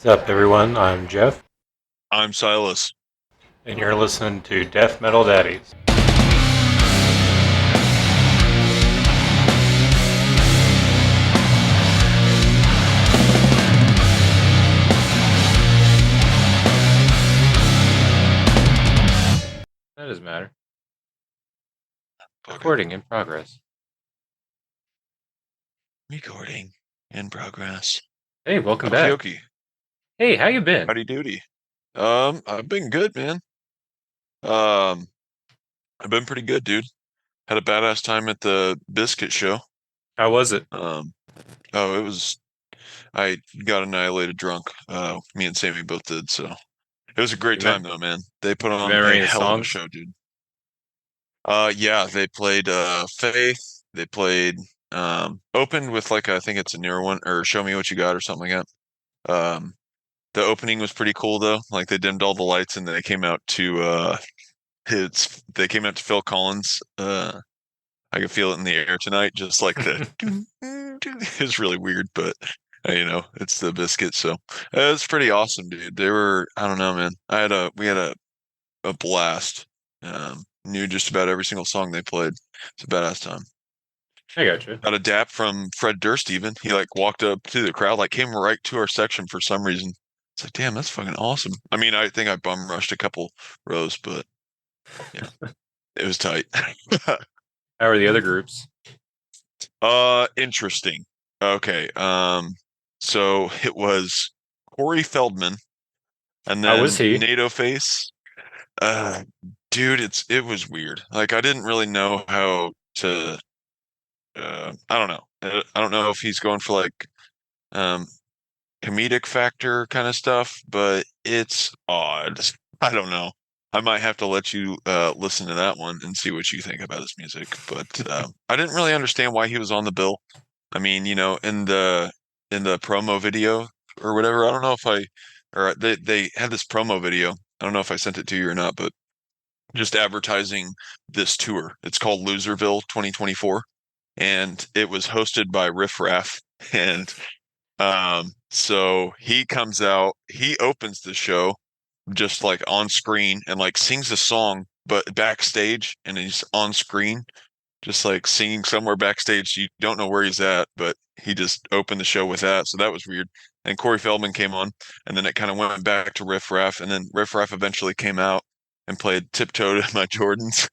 What's up, everyone? I'm Jeff, I'm Silas. and you're listening to Death Metal Daddies. That doesn't matter. Fucking Recording in progress. recording in progress. Hey, welcome Okie back. dokie. Hey, how you been? Howdy doody. I've been good, man. Um, I've been pretty good, dude. Had a badass time at the biscuit show. How was it? Um, oh, I got annihilated drunk. Me and Sammy both did, so it was a great Remember, time though, man. They put on remember a any of the hell of a songs? show, dude. Yeah, they played Faith. They played opened with like I think it's a newer one or Show Me What You Got or something like that. The opening was pretty cool though. Like they dimmed all the lights and they came out to they came out to Phil Collins. I can feel it in the air tonight, just like the it's really weird, but it's the biscuit, so it was pretty awesome, dude. They were I don't know, man. We had a blast. Knew just about every single song they played. It's a badass time. I got you. Got a dap from Fred Durst even. He like walked up to the crowd, like came right to our section for some reason. It's like, damn, that's fucking awesome. I mean, I think I bum rushed a couple rows, but yeah, it was tight. How are the other groups? Interesting. Okay. So it was Corey Feldman and How was then he? NATO Face. Uh, dude, it was weird. Like I didn't really know how to I don't know. I don't know if he's going for like um comedic factor kind of stuff, but it's odd. I don't know. I might have to let you listen to that one and see what you think about his music. But I didn't really understand why he was on the bill. I mean, in the promo video or whatever. I don't know if I or they had this promo video. I don't know if I sent it to you or not, but just advertising this tour. It's called Loserville 2024, and it was hosted by Riff Raff. And so he comes out, he opens the show just like on screen and like sings a song, but backstage and he's on screen, just like singing somewhere backstage. You don't know where he's at, but he just opened the show with that. So that was weird. And Corey Feldman came on, and then it kind of went back to Riff Raff, and then Riff Raff eventually came out and played Tiptoe to My Jordans.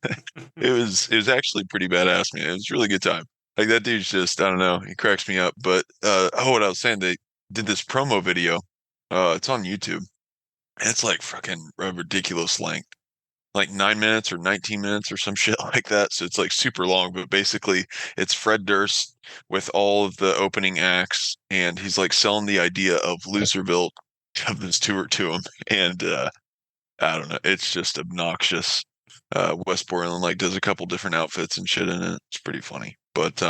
It was actually pretty badass, man. It was a really good time. Like that dude's just I don't know, he cracks me up. But what I was saying, they did this promo video. It's on YouTube. And it's like fucking a ridiculous length. Like 9 minutes or 19 minutes or some shit like that. So it's like super long, but basically it's Fred Durst with all of the opening acts, and he's like selling the idea of Loserville of this tour to him. And I don't know, it's just obnoxious. West Borland like does a couple different outfits and shit in it. It's pretty funny. But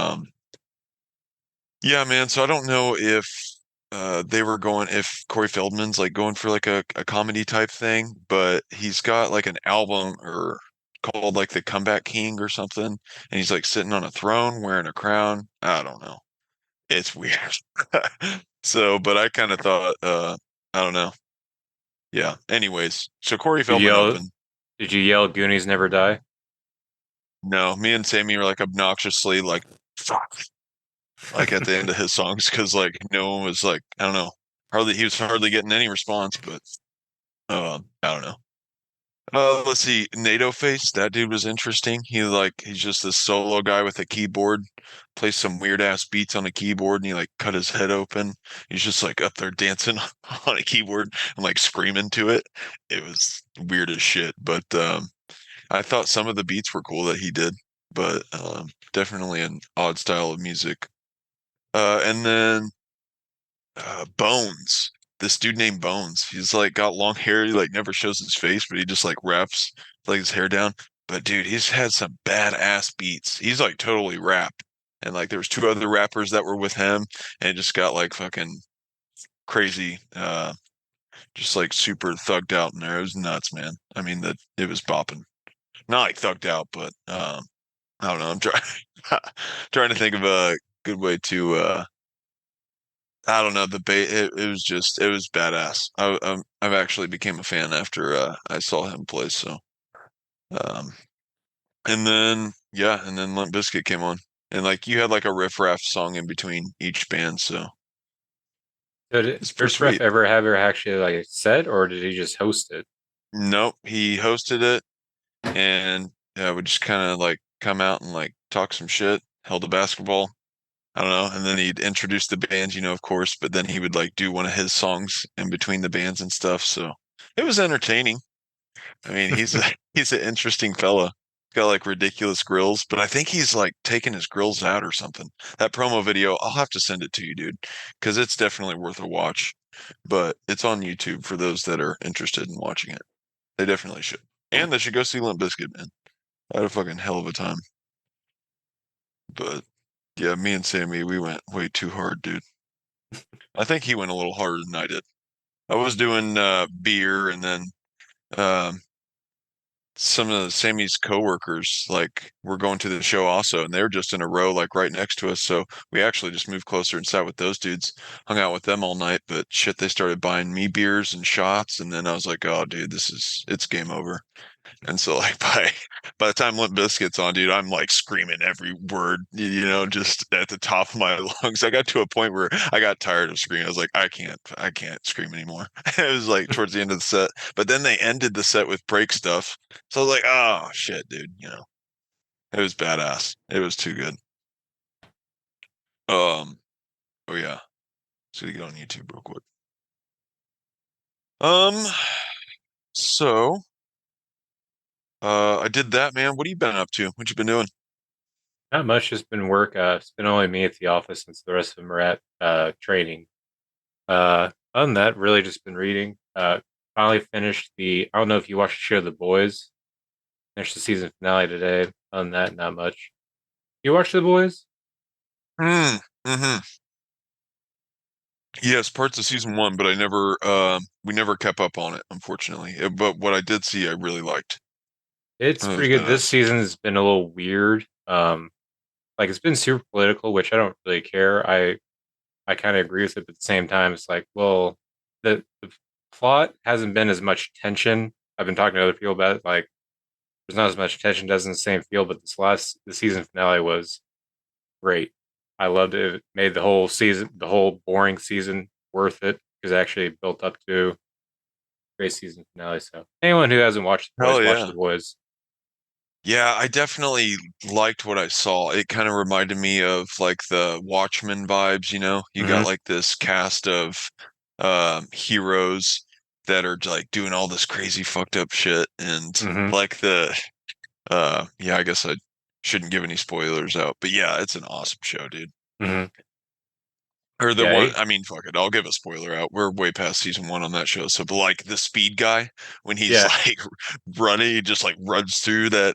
yeah, man. So I don't know if they were going if Corey Feldman's like going for like a comedy type thing, but he's got like an album or called like the Comeback King or something, and he's like sitting on a throne wearing a crown. I don't know. It's weird. So, but I kind of thought I don't know. Yeah. Anyways, so Corey Did you Feldman yell? opened. Did you yell "Goonies never die"? No, me and Sammy were like obnoxiously like fuck like at the end of his songs because like no one was like I don't know hardly he was hardly getting any response, but I don't know. Let's see, NATO Face. That dude was interesting. He's just this solo guy with a keyboard, plays some weird ass beats on a keyboard, and he like cut his head open. He's just like up there dancing on a keyboard and like screaming to it. It was weird as shit, but I thought some of the beats were cool that he did, but definitely an odd style of music. And then Bones. This dude named Bones. He's like got long hair. He like never shows his face, but he just like raps like his hair down. But dude, he's had some badass beats. He's like totally rap. And like there was two other rappers that were with him, and it just got like fucking crazy, just like super thugged out in there. It was nuts, man. I mean that it was bopping. Not like thugged out, but I don't know. I'm trying trying to think of a good way to I don't know it was just it was badass. I've actually became a fan after I saw him play. So um, and then yeah, and then Limp Bizkit came on, and like you had like a riff raff song in between each band, so So did it's pretty Chris Ref sweet. ever have her actually like said, or did he just host it? Nope, he hosted it and would just kind of like come out and like talk some shit, held a basketball. I don't know, and then he'd introduce the bands, of course, but then he would like do one of his songs in between the bands and stuff. So it was entertaining. I mean, he's an interesting fella. He's got like ridiculous grills, but I think he's like taking his grills out or something. That promo video, I'll have to send it to you, dude, because it's definitely worth a watch. But it's on YouTube for those that are interested in watching it. They definitely should. And they should go see Limp Bizkit, man. I had a fucking hell of a time. But yeah, me and Sammy, we went way too hard, dude. I think he went a little harder than I did. I was doing beer and then um some of Sammy's coworkers like were going to the show also, and they were just in a row like right next to us. So we actually just moved closer and sat with those dudes, hung out with them all night. But shit, they started buying me beers and shots, and then I was like, oh, dude, it's game over. And so like by the time Limp Bizkit's on, dude, I'm like screaming every word, just at the top of my lungs. I got to a point where I got tired of screaming. I was like, I can't scream anymore. It was like towards the end of the set. But then they ended the set with break stuff. So I was like, oh shit, dude, it was badass. It was too good. Um, oh yeah. So to get on YouTube real quick. Um, so I did that, man. What have you been up to? What you been doing? Not much, just been work. It's been only me at the office since the rest of them are at training. Other than that, really just been reading. Finally finished I don't know if you watched the show The Boys. Finished the season finale today. Other than that, not much. You watch The Boys? Mm-hmm. Yes, parts of season one, but we never kept up on it, unfortunately. But what I did see, I really liked. It's It was pretty good. This badass. season has been a little weird. Like it's been super political, which I don't really care. I kind of agree with it, but at the same time, it's like, well, the plot hasn't been as much tension. I've been talking to other people about it. Like, there's not as much tension, doesn't the same feel. But the season finale was great. I loved it. It made the whole season, the whole boring season, worth it because it actually built up to a great season finale. So, anyone who hasn't watched The Boys, Hell watch yeah. The Boys. Yeah, I definitely liked what I saw. It kind of reminded me of like the Watchmen vibes, you know? You got Hmm. like this cast of heroes that are like doing all this crazy fucked up shit and Hmm. like yeah, I guess I shouldn't give any spoilers out, but yeah, it's an awesome show, dude. Hmm. Or the Yeah, one, I mean, fuck it, I'll give a spoiler out. We're way past season one on that show. So, but like the speed guy, when he's yeah, like running, he just like runs through that.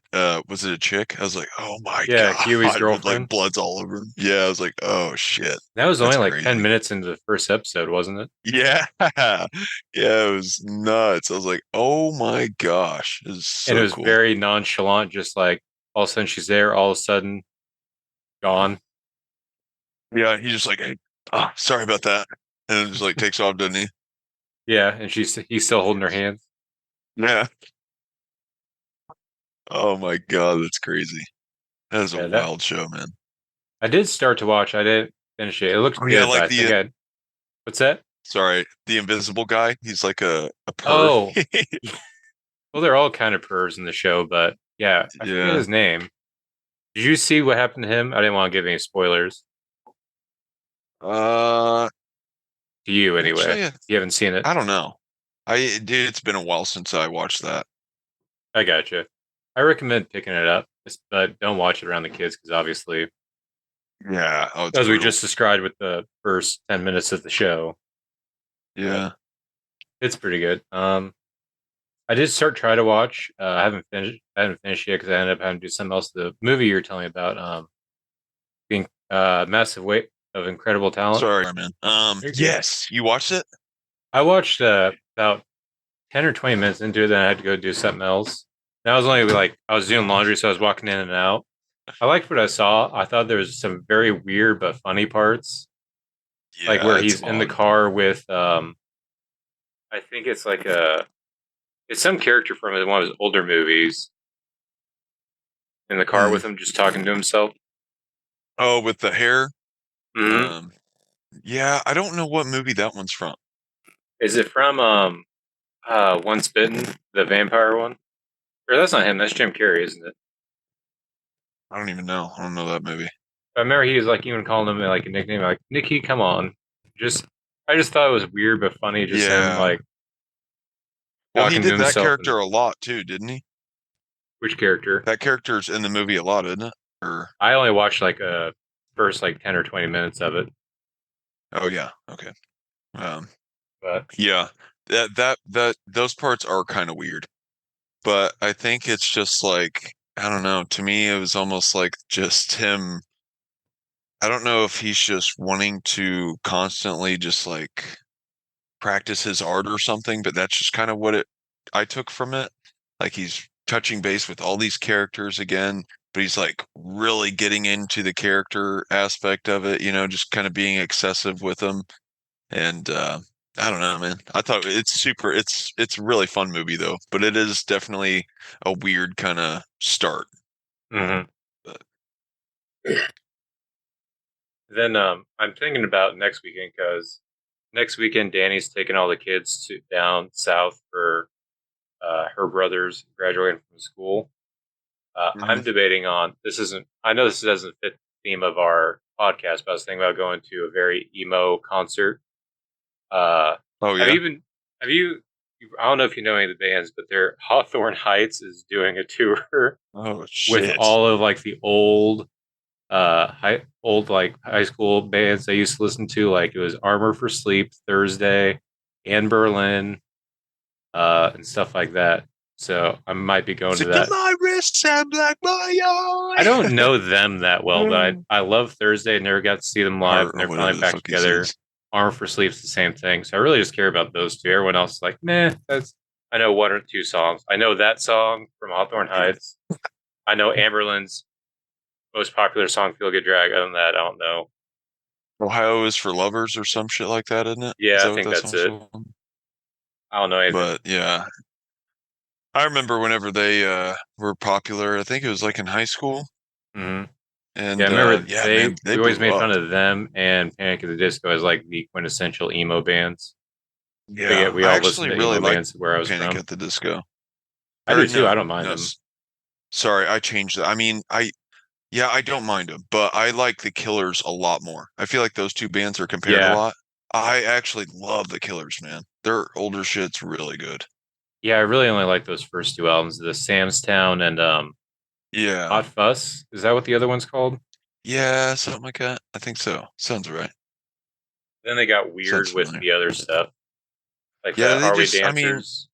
Was it a chick? I was like, oh my yeah. Huey's God, with like girlfriend. bloods all over him. Yeah, I was like, oh shit, That was only that's like 10 crazy. minutes into the first episode, wasn't it? Yeah, yeah, it was nuts. I was like, oh my gosh, this is And it so was cool. very nonchalant, just like all of a sudden she's there, all of a sudden gone. Yeah, he's just like, hey, sorry about that. And it just like takes off, doesn't he? Yeah, and he's still holding her hand. Yeah. Oh my God, that's crazy. That is a Yeah, that wild show, man. I did start to watch. I didn't finish it. It looked Oh yeah, good, but like I think I what's that? the invisible guy. He's like a perv. Oh, well, they're all kind of pervs in the show, but yeah, I forget Yeah. his name. Did you see what happened to him? I didn't want to give any spoilers Uh, to you anyway. actually, You haven't seen it. I don't know. Dude, it's been a while since I watched that. I gotcha. I recommend picking it up, but don't watch it around the kids because obviously, Yeah. Oh, it's as we brutal. just described with the first 10 minutes of the show, but Yeah. it's pretty good. I did start try to watch. I haven't finished yet because I ended up having to do something else. The movie you're telling me about, being massive weight of incredible talent. Sorry, man. You're good. Yes, you watched it? I watched about 10 or 20 minutes into it, then I had to go do something else. And I was only like I was doing laundry, so I was walking in and out. I liked what I saw. I thought there was some very weird but funny parts. like Yeah, where it's he's in the fun. car with I think it's like a it's some character from one of his older movies in the car Hmm. with him just talking to himself. Oh, with the hair. Mm-hmm. Um, yeah, I don't know what movie that one's from. Is it from Once Bitten, the vampire one? Or that's not him, that's Jim Carrey, isn't it? I don't even know. I don't know that movie. I remember he was like even calling him like a nickname like Nicky, come on. Just I just thought it was weird but funny, just him Yeah. like Well, he talking to did that himself and character a lot too, didn't he? which character? That character's in the movie a lot, isn't it? Or I only watched like a first like 10 or 20 minutes of it. oh yeah, okay. Um, But yeah. That those parts are kind of weird. But I think it's just like I don't know. To me, it was almost like just him. I don't know if he's just wanting to constantly just like practice his art or something, but that's just kind of what it I took from it. Like he's touching base with all these characters again, but he's like really getting into the character aspect of it, just kind of being excessive with them. And I don't know, man. I thought it's a really fun movie though, but it is definitely a weird kind of start. mhm. But Then I'm thinking about next weekend because next weekend Danny's taking all the kids to down south for her brother's graduating from school. I'm Mhm. debating on this isn't. I know this doesn't fit the theme of our podcast, but I was thinking about going to a very emo concert. Uh, Oh have yeah. you even have you? I don't know if you know any of the bands, but their Hawthorne Heights is doing a tour Oh with shit. all of like the old like high school bands I used to listen to. Like it was Armor for Sleep, Thursday, and Berlin, and stuff like that. So I might be going to Stick to that. my wrist, sound like my I eye. don't know them that well, but I love Thursday. Never got to see them live, and Or they're finally whatever the back fuck he together. says. Armor for Sleep's the same thing. So I really just care about those two. Everyone else is like, meh. That's I know one or two songs. I know that song from Hawthorne Heights. I know Amberlin's most popular song, "Feel Good Drag." Other than that, I don't know. Ohio is for lovers or some shit like that, isn't it? Is Yeah, I that what think that that's song's it. called? I don't know anything. But yeah, I remember whenever they were popular. I think it was like in high school, Hmm. Yeah, I and remember yeah, they man, they we always blew made fun up. of them and Panic at the Disco as like the quintessential emo bands. But yet Yeah, we I all actually listened to really emo like bands where I was Panic from. at the Disco. I Or do too. I no, don't mind no, them. sorry, I changed that. I mean, yeah, I don't mind them, but I like the Killers a lot more. I feel like those two bands are compared a Yeah, lot. I actually love the Killers, man. Their older shit's really good. yeah. I really only like those first two albums, the Sam's Town and Yeah. Hot Fuss. Is that what the other one's called? Yeah, something like that. I think so. Sounds right. Then they got Sounds weird with familiar. the other stuff, like Yeah, the they Are We just, I mean, Dancers?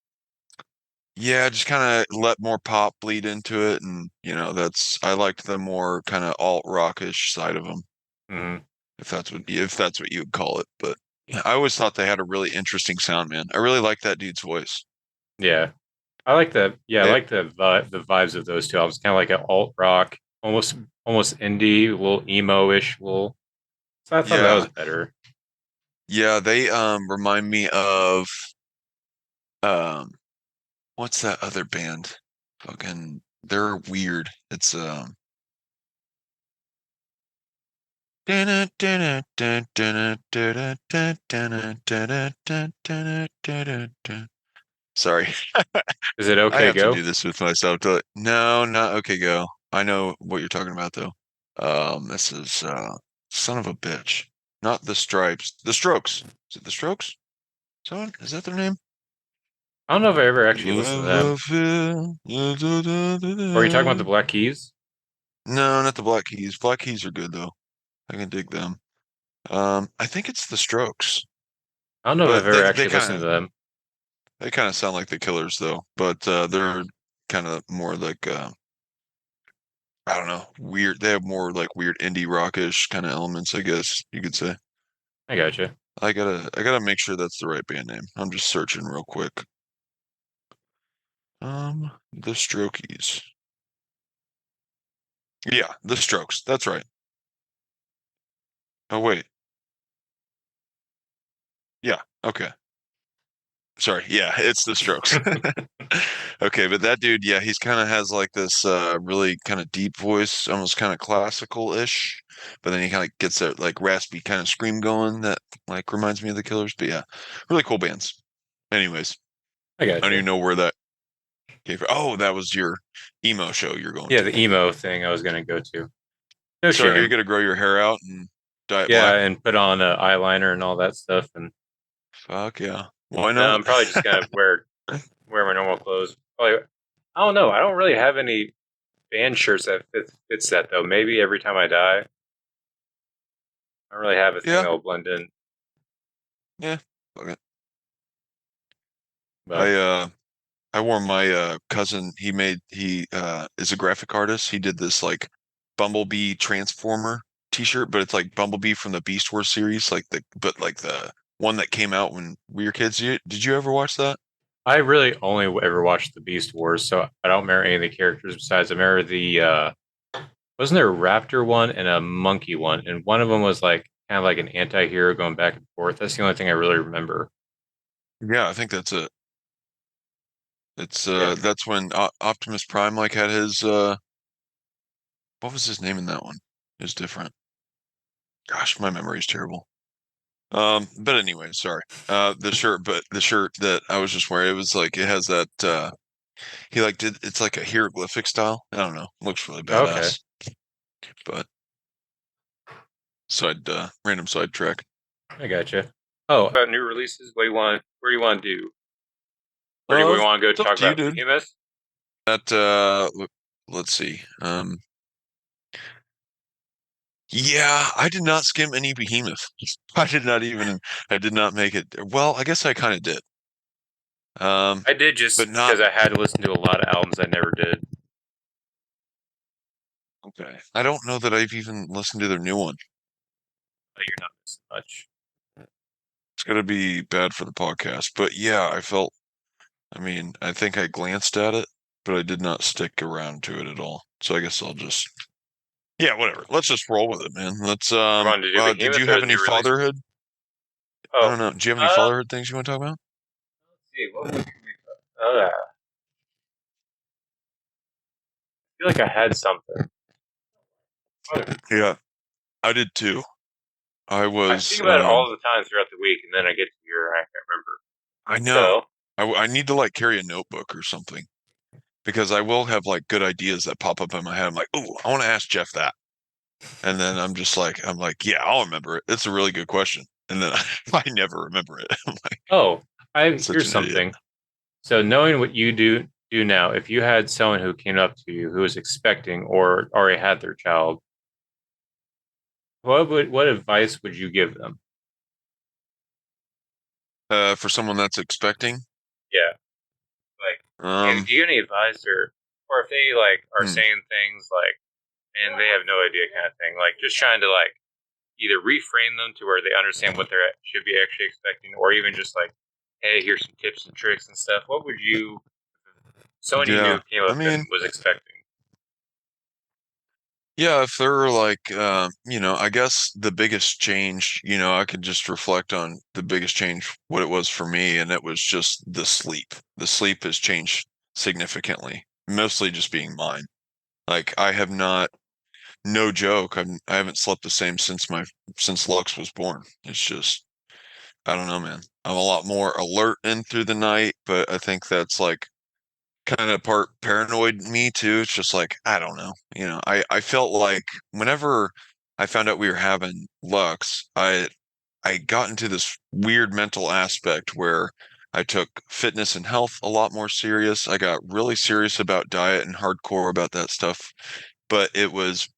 yeah, just kind of let more pop bleed into it. And, I liked the more kind of alt rockish side of them, Hmm. if that's what you would call it. But yeah, I always thought they had a really interesting sound, man. I really like that dude's voice. Yeah, I like the yeah, I It, like the vibes of those two albums. Kind of like an alt rock, almost indie, a little emo-ish, little. So I thought that was yeah, better. yeah, they remind me of um what's that other band? Fucking, they're weird. It's sorry. Is it I okay? have to do Go. this with myself. No, not okay, go. I know what you're talking about though. This is son of a bitch. Not the Stripes. The Strokes. Is it the Strokes? Someone? Is that their name? I don't know if I ever actually listened to them. Love affair. Or are you talking about the Black Keys? No, not the Black Keys. Black Keys are good though. I can dig them. I think it's the Strokes, I don't know if I've but ever they actually kind listened of to them. they kind of sound like the Killers though. But they're kind of more like I don't know, weird. They have more like weird indie rockish kind of elements, I guess you could say. I gotcha. I gotta make sure that's the right band name. I'm just searching real quick. The Strokies. Yeah, the Strokes. That's right. Oh wait. Yeah. Okay. Sorry. Yeah, it's the Strokes. Okay, but that dude, yeah, he's kind of has like this really kind of deep voice, almost kind of classical-ish, but then he kind of gets that like raspy kind of scream going that like reminds me of the Killers. But yeah, really cool bands. Anyways, I I don't gotcha. even know where that came from. Oh, that was your emo show you're going Yeah, to. the emo thing I was gonna go to. No So are you shame. gonna grow your hair out and dye it Yeah, black? and put on eyeliner and all that stuff, and Fuck yeah. Why no, not? I'm probably just gonna wear my normal clothes. Probably, I don't know. I don't really have any band shirts that fits that though. Maybe every time I die, I don't really have a thing Yeah, that will blend in. yeah. Fuck it. But I I wore my cousin, he is a graphic artist. He did this like Bumblebee Transformer t-shirt, but it's like Bumblebee from the Beast Wars series, like the one that came out when we were kids. Did you ever watch that? I really only ever watched the Beast Wars, so I don't remember any of the characters besides I remember the wasn't there a raptor one and a monkey one, and one of them was like kind of like an anti-hero going back and forth. That's the only thing I really remember. Yeah, I think that's it. It's Yeah. that's when Optimus Prime like had his what was his name in that one? It was different. Gosh, my memory's terrible. But anyway, sorry. The shirt that I was just wearing, it was like it has that he like did it's like a hieroglyphic style. I don't know. Looks really Okay, badass. But random sidetrack. I gotcha. Oh, about new releases. What do you want? Where do you want to do? Or do we want to go It's up talk to you, about dude. Behemoth? That let's see. Yeah, I did not skim any Behemoth. I did not make it. Well, I guess I kind of did. Um, I did but just not because I had to listen to a lot of albums I never did. okay. I don't know that I've even listened to their new one. But you're not missing much. It's gonna be bad for the podcast. But yeah, I mean, I think I glanced at it, but I did not stick around to it at all. So I guess I'll just yeah, whatever. Let's just roll with it, man. You want to do Did Behemoth you or have the any new releases? fatherhood? I Oh, don't know. Do you have any uh, fatherhood things you want to talk about? let's see. What would I feel like I had something. Yeah, I did too. I I was, think about it all the time throughout the week, and then I get to here and I can't remember. I know. So, I need to like carry a notebook or something because I will have like good ideas that pop up in my head. I'm like, oh, I want to ask Jeff that. And then I'm like, yeah, I'll remember it. It's a really good question. And then I never remember it. I'm like, oh, I such here's an idiot. something. So, knowing what you do now, if you had someone who came up to you who was expecting or already had their child, what advice would you give them? For someone that's expecting, Yeah, like, and um, do you have any advice or if they like are hmm, saying things like and they have no idea kind of thing, like just trying to like either reframe them to where they understand what they should be actually expecting, or even just like, hey, here's some tips and tricks and stuff. What would you, someone you knew yeah. came I up mean, and was expecting? yeah, if they're like, I guess the biggest change, I could just reflect on the biggest change, what it was for me, and it was just the sleep. The sleep has changed significantly, mostly just being mine. Like I have not, no joke, I haven't slept the same since Lux was born. It's just, I don't know, man. I'm a lot more alert in through the night, but I think that's like kind of part paranoid me too. It's just like, I don't know. I felt like whenever I found out we were having Lux, I got into this weird mental aspect where I took fitness and health a lot more serious. I got really serious about diet and hardcore about that stuff, but it was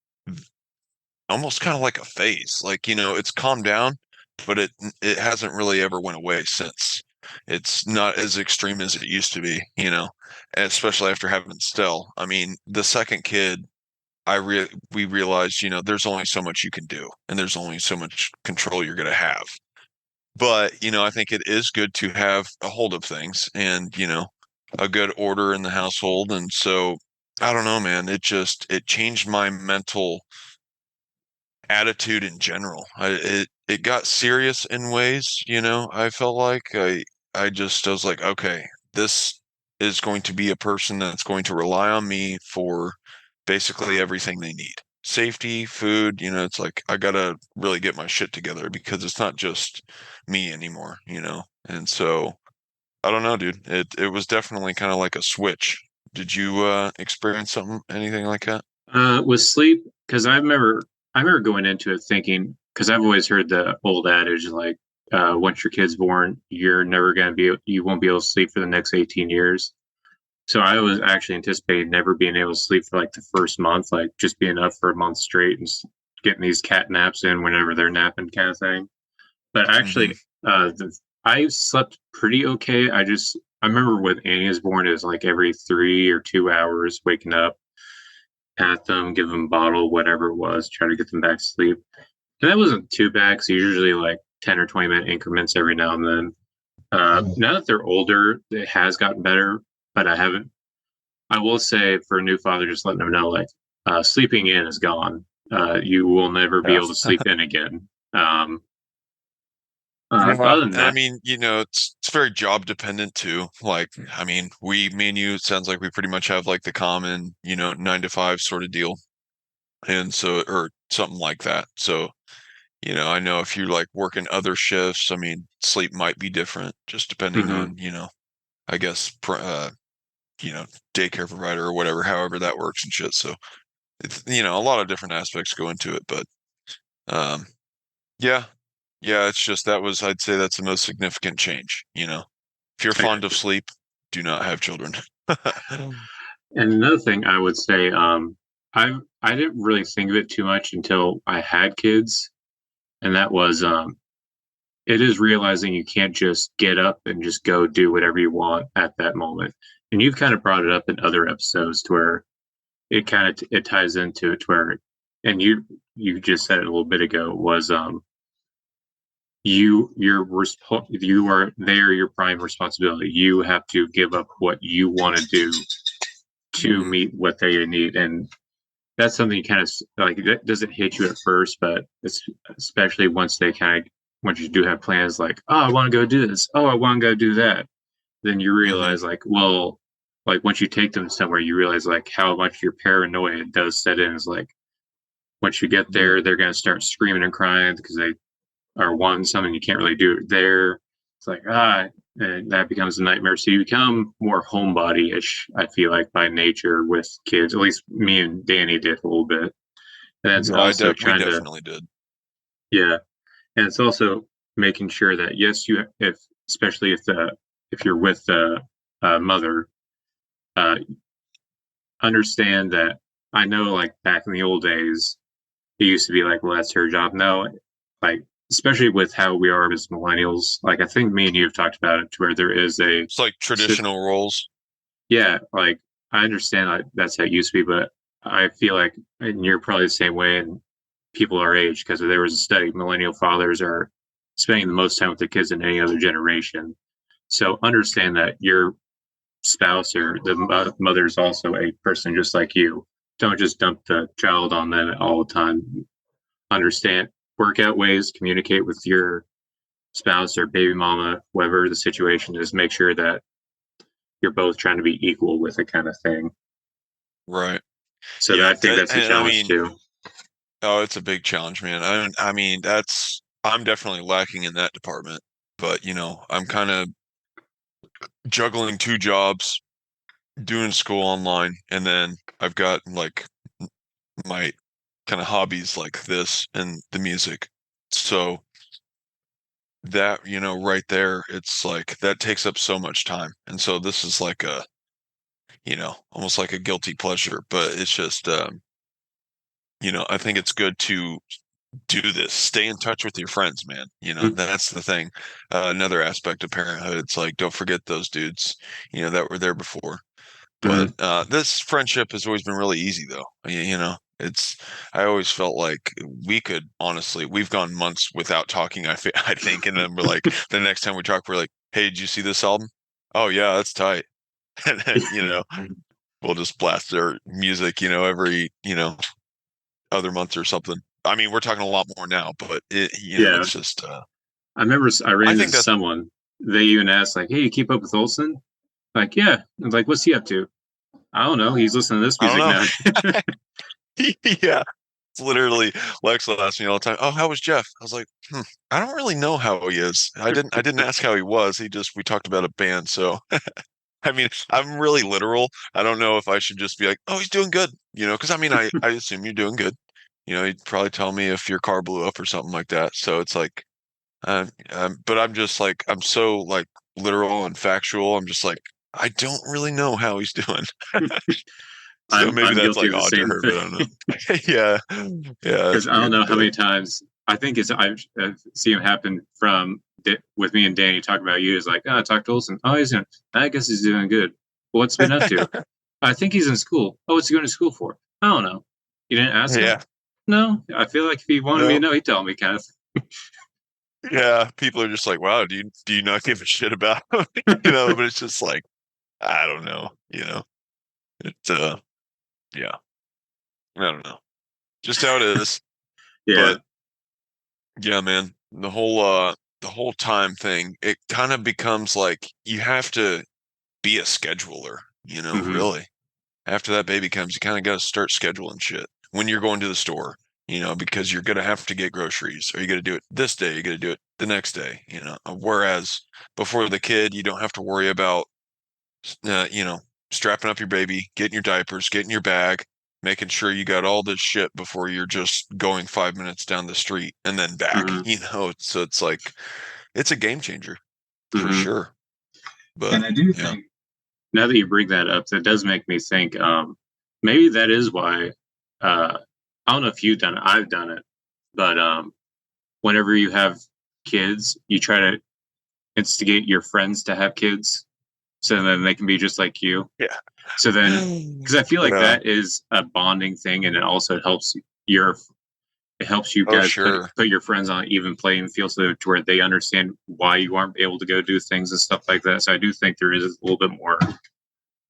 almost kind of like a phase. Like, it's calmed down, but it hasn't really ever went away since. It's not as extreme as it used to be, and especially after having Stell. I mean, the second kid, we realized, there's only so much you can do, and there's only so much control you're going to have. But, I think it is good to have a hold of things and, a good order in the household. And so I don't know, man. It changed my mental attitude in general. it got serious in ways, I felt like I was like, okay, this is going to be a person that's going to rely on me for basically everything they need. Safety, food, it's like I gotta really get my shit together because it's not just me anymore. And so I don't know, dude. It was definitely kind of like a switch. Did you experience anything like that? With sleep, because I remember going into it thinking, because I've always heard the old adage like, once your kid's born, you won't be able to sleep for the next 18 years. So I was actually anticipating never being able to sleep for like the first month, like just being up for a month straight and getting these cat naps in whenever they're napping, kind of thing. But Hmm. actually, I slept pretty okay. I remember when Annie was born, it was like every 3 or 2 hours waking up, pat them, give them a bottle, whatever it was, try to get them back to sleep. And that wasn't too bad because usually like 10 or 20 minute increments every now and then. Now that they're older, it has gotten better, but I haven't. I will say for a new father, just letting them know like sleeping in is gone. You will never be Yeah. able to sleep in again. Yeah, Other than and I that, mean, it's very job dependent too. Like, I mean, me and you, it sounds like we pretty much have like the common, 9 to 5 sort of deal. And so, or something like that. So, I know if you're like working other shifts, I mean, sleep might be different just depending mhm, on, I guess, you know, daycare provider or whatever, however that works and shit. So it's, a lot of different aspects go into it, but, um, yeah, yeah, it's just I'd say that's the most significant change. If you're I fond got of you. sleep, do not have children. And another thing I would say, I didn't really think of it too much until I had kids, and that was it is realizing you can't just get up and just go do whatever you want at that moment. And you've kind of brought it up in other episodes to where it kind of it ties into it to where, and you just said it a little bit ago was you are there your prime responsibility. You have to give up what you want to do to Hmm. meet what they need, and that's something you kind of like that doesn't hit you at first, but it's especially once you do have plans like, oh, I want to go do this, oh, I want to go do that, then you Hmm. realize like, well, like once you take them somewhere, you realize like how much your paranoia does set in. Is like once you get Yeah. there, they're gonna start screaming and crying because they are wanting something you can't really do it there. It's like and that becomes a nightmare. So you become more homebody-ish, I feel like, by nature with kids. At least me and Danny did a little bit. And it's Yeah, also we trying to, definitely did. yeah. And it's also making sure that yes, if especially if you're with the mother, uh, understand that I know like back in the old days, it used to be like, well, that's her job. No, like especially with how we are as millennials, like I think me and you have talked about it to where there is a It's like traditional roles. yeah, like I understand like that's how it used to be, but I feel like and you're probably the same way and people our age, because there was a study, millennial fathers are spending the most time with their kids than any other generation. So understand that your spouse or the mother is also a person just like you. Don't just dump the child on them all the time. Understand, work out ways, communicate with your spouse or baby mama, whatever the situation is. Make sure that you're both trying to be equal with it, kind of thing. Right. So Yeah, I think that's a and I challenge mean, too. oh, it's a big challenge, man. I mean, I'm definitely lacking in that department, but I'm kind of juggling 2 jobs, doing school online, and then I've got like my kind of hobbies like this and the music. So that, right there, it's like that takes up so much time. And so this is like almost like a guilty pleasure, but it's just I think it's good to do this. Stay in touch with your friends, man. Mm-hmm. That's the thing. Another aspect of parenthood. It's like don't forget those dudes, that were there before. But this friendship has always been really easy, though. It's I always felt like we've gone months without talking. I think, and then we're like the next time we talk, we're like, hey, did you see this album? Oh yeah, that's tight. And then we'll just blast their music, every other month or something. I mean, we're talking a lot more now, but Yeah, it's just I remember I ran I into think that's someone. They even asked like, "Hey, you keep up with Olsen?" Like, yeah. I was like, "What's he up to?" I don't know. He's listening to this I don't music know. now. Yeah. It's literally Lex will ask me all the time, "Oh, how was Jeff?" I was like, I don't really know how he is. I didn't ask how he was. We talked about a band, so I mean, I'm really literal. I don't know if I should just be like, "Oh, he's doing good," because I mean, I assume you're doing good. He'd probably tell me if your car blew up or something like that. So it's like, but I'm just like, I'm so like literal and factual. I'm just like, I don't really know how he's doing. So maybe I'm that's guilty like of the odd to same her, thing but I don't know. Yeah, yeah, because that's I don't weird. know how But many times I think I've seen it happen with me and Danny talking about you. Is like, oh, I talked to Olsen. Oh, he's doing. I guess he's doing good. What's he been up to? I think he's in school. Oh, what's he going to school for? I don't know. You didn't ask him? yeah, No. I feel like if he wanted me to no, know, he'd tell me kind of yeah, people are just like, wow, do you not give a shit about him? thing. But it's just like, I don't know. It's yeah, I don't know. Just how it is. Yeah. But yeah, man, the whole time thing, it kind of becomes like you have to be a scheduler, Hmm. really. After that baby comes, you kind of got to start scheduling shit when you're going to the store, because you're going to have to get groceries, or you're going to do it this day, you're going to do it the next day. Whereas before the kid, you don't have to worry about, uh, you know, strapping up your baby, getting your diapers, getting your bag, making sure you got all this shit before you're just going 5 minutes down the street and then back, Hmm. So it's like, it's a game changer for Hmm. sure. But And I do yeah, think now that you bring that up, that does make me think maybe that is why I don't know if you've done it, I've done it, but whenever you have kids, you try to instigate your friends to have kids so then they can be just like you. yeah, So then, because I feel like yeah. that is a bonding thing, and it also helps your it helps you Oh, guys sure. put your friends on an even playing field so to where they understand why you aren't able to go do things and stuff like that. So I do think there is a little bit more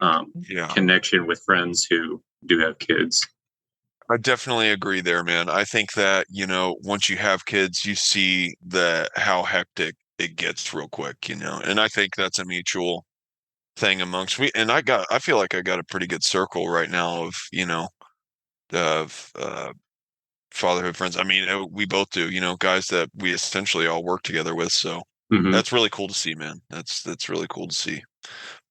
um, Yeah. connection with friends who do have kids. I definitely agree there, man. I think that, once you have kids, you see how hectic it gets real quick. And I think that's a mutual thing amongst we and I feel like I got a pretty good circle right now of fatherhood friends. I mean, we both do, guys that we essentially all work together with, so Hmm. that's really cool to see, man. That's really cool to see.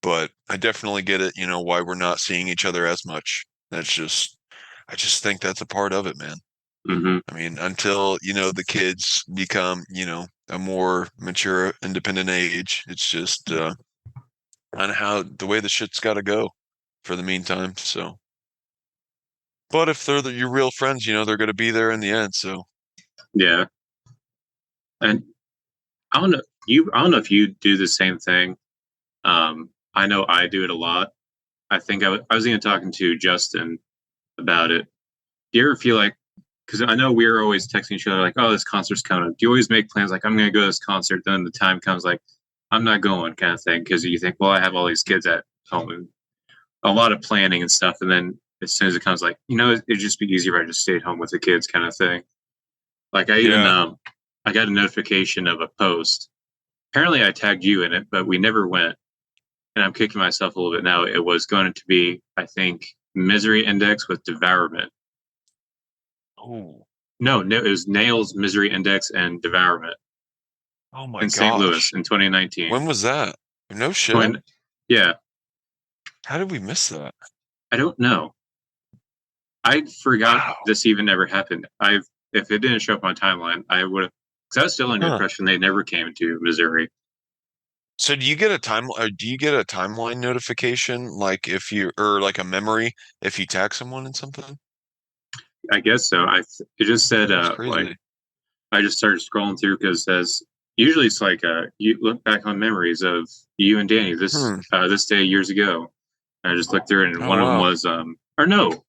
But I definitely get it, why we're not seeing each other as much. I just think that's a part of it, man. Hmm. I mean, until, the kids become, a more mature, independent age, it's just kind of how the way the shit's got to go for the meantime. So, but if they're your real friends, they're going to be there in the end. So, Yeah, and I don't know I don't know if you do the same thing. I know I do it a lot. I think I was even talking to Justin about it. Do you ever feel like, because I know we're always texting each other like, "Oh, this concert's coming up." Do you always make plans like, "I'm going to go to this concert," then the time comes like, "I'm not going," kind of thing, because you think, "Well, I have all these kids at home," and a lot of planning and stuff, and then as soon as it comes, like, it'd just be easier if I just stayed home with the kids, kind of thing. Like yeah. I got a notification of a post. Apparently, I tagged you in it, but we never went, and I'm kicking myself a little bit now. It was going to be, I think, Misery Index with Devourment. Oh, No, no, it was Nails, Misery Index, and Devourment oh my in St. Louis gosh. in 2019. When was that? No shit. When, yeah, How did we miss that? I don't know. I forgot Wow. this even ever happened. If it didn't show up on my timeline, I would have, because I was still under the Huh. impression they never came to Missouri. So do you get a timeline notification like if you or like a memory if you tag someone in something? I guess so. It just said That's like crazy. I just started scrolling through because it says usually it's like you look back on memories of you and Danny Hmm. this day years ago. And I just looked through it, and Oh one of them wow. was or no,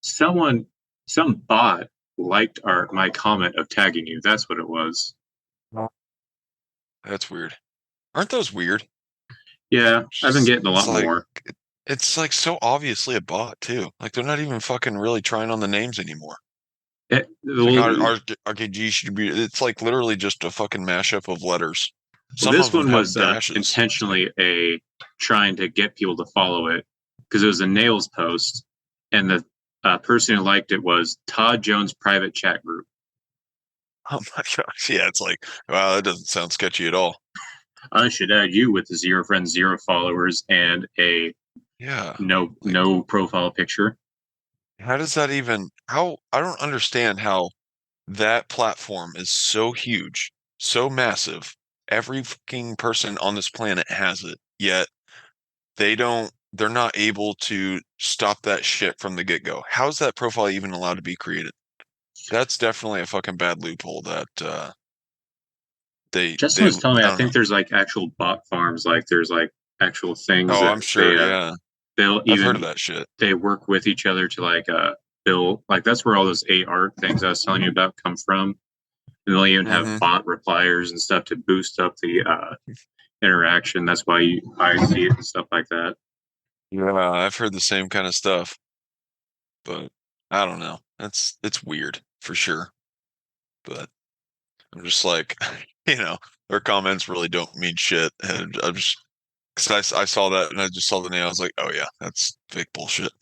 someone some bot liked our my comment of tagging you. That's what it was. That's weird. Aren't those weird? Yeah, I've been getting a It's lot like more. it's like so obviously a bot too. Like they're not even fucking really trying on the names anymore. Like Well, RKG should be. It's like literally just a fucking mashup of letters. Some this of them one have was dashes. It's like, intentionally a trying to get people to follow it because it was a nails post, and the person who liked it was Todd Jones' private chat group. oh my gosh, yeah. It's like, wow, that doesn't sound sketchy at all. I should add you with the zero friends, zero followers, and a Yeah, like no profile picture. how does that even? How I don't understand how that platform is so huge, so massive. Every fucking person on this planet has it, yet they're not able to stop that shit from the get-go. How's that profile even allowed to be created? That's definitely a fucking bad loophole that Justin they was telling me, I I don't know. think there's like actual bot farms, like there's like actual things Oh, that I'm sure, yeah. they'll I've heard of even that shit. they work with each other to like build like that's where all those art things I was telling you about come from. And they'll even have Hmm. bot repliers and stuff to boost up the interaction. That's why I see it and stuff like that. Yeah, I've heard the same kind of stuff, but I don't know. It's weird for sure. But I'm just like, their comments really don't mean shit. And I'm just because I saw that and I just saw the name. I was like, oh yeah, that's fake bullshit.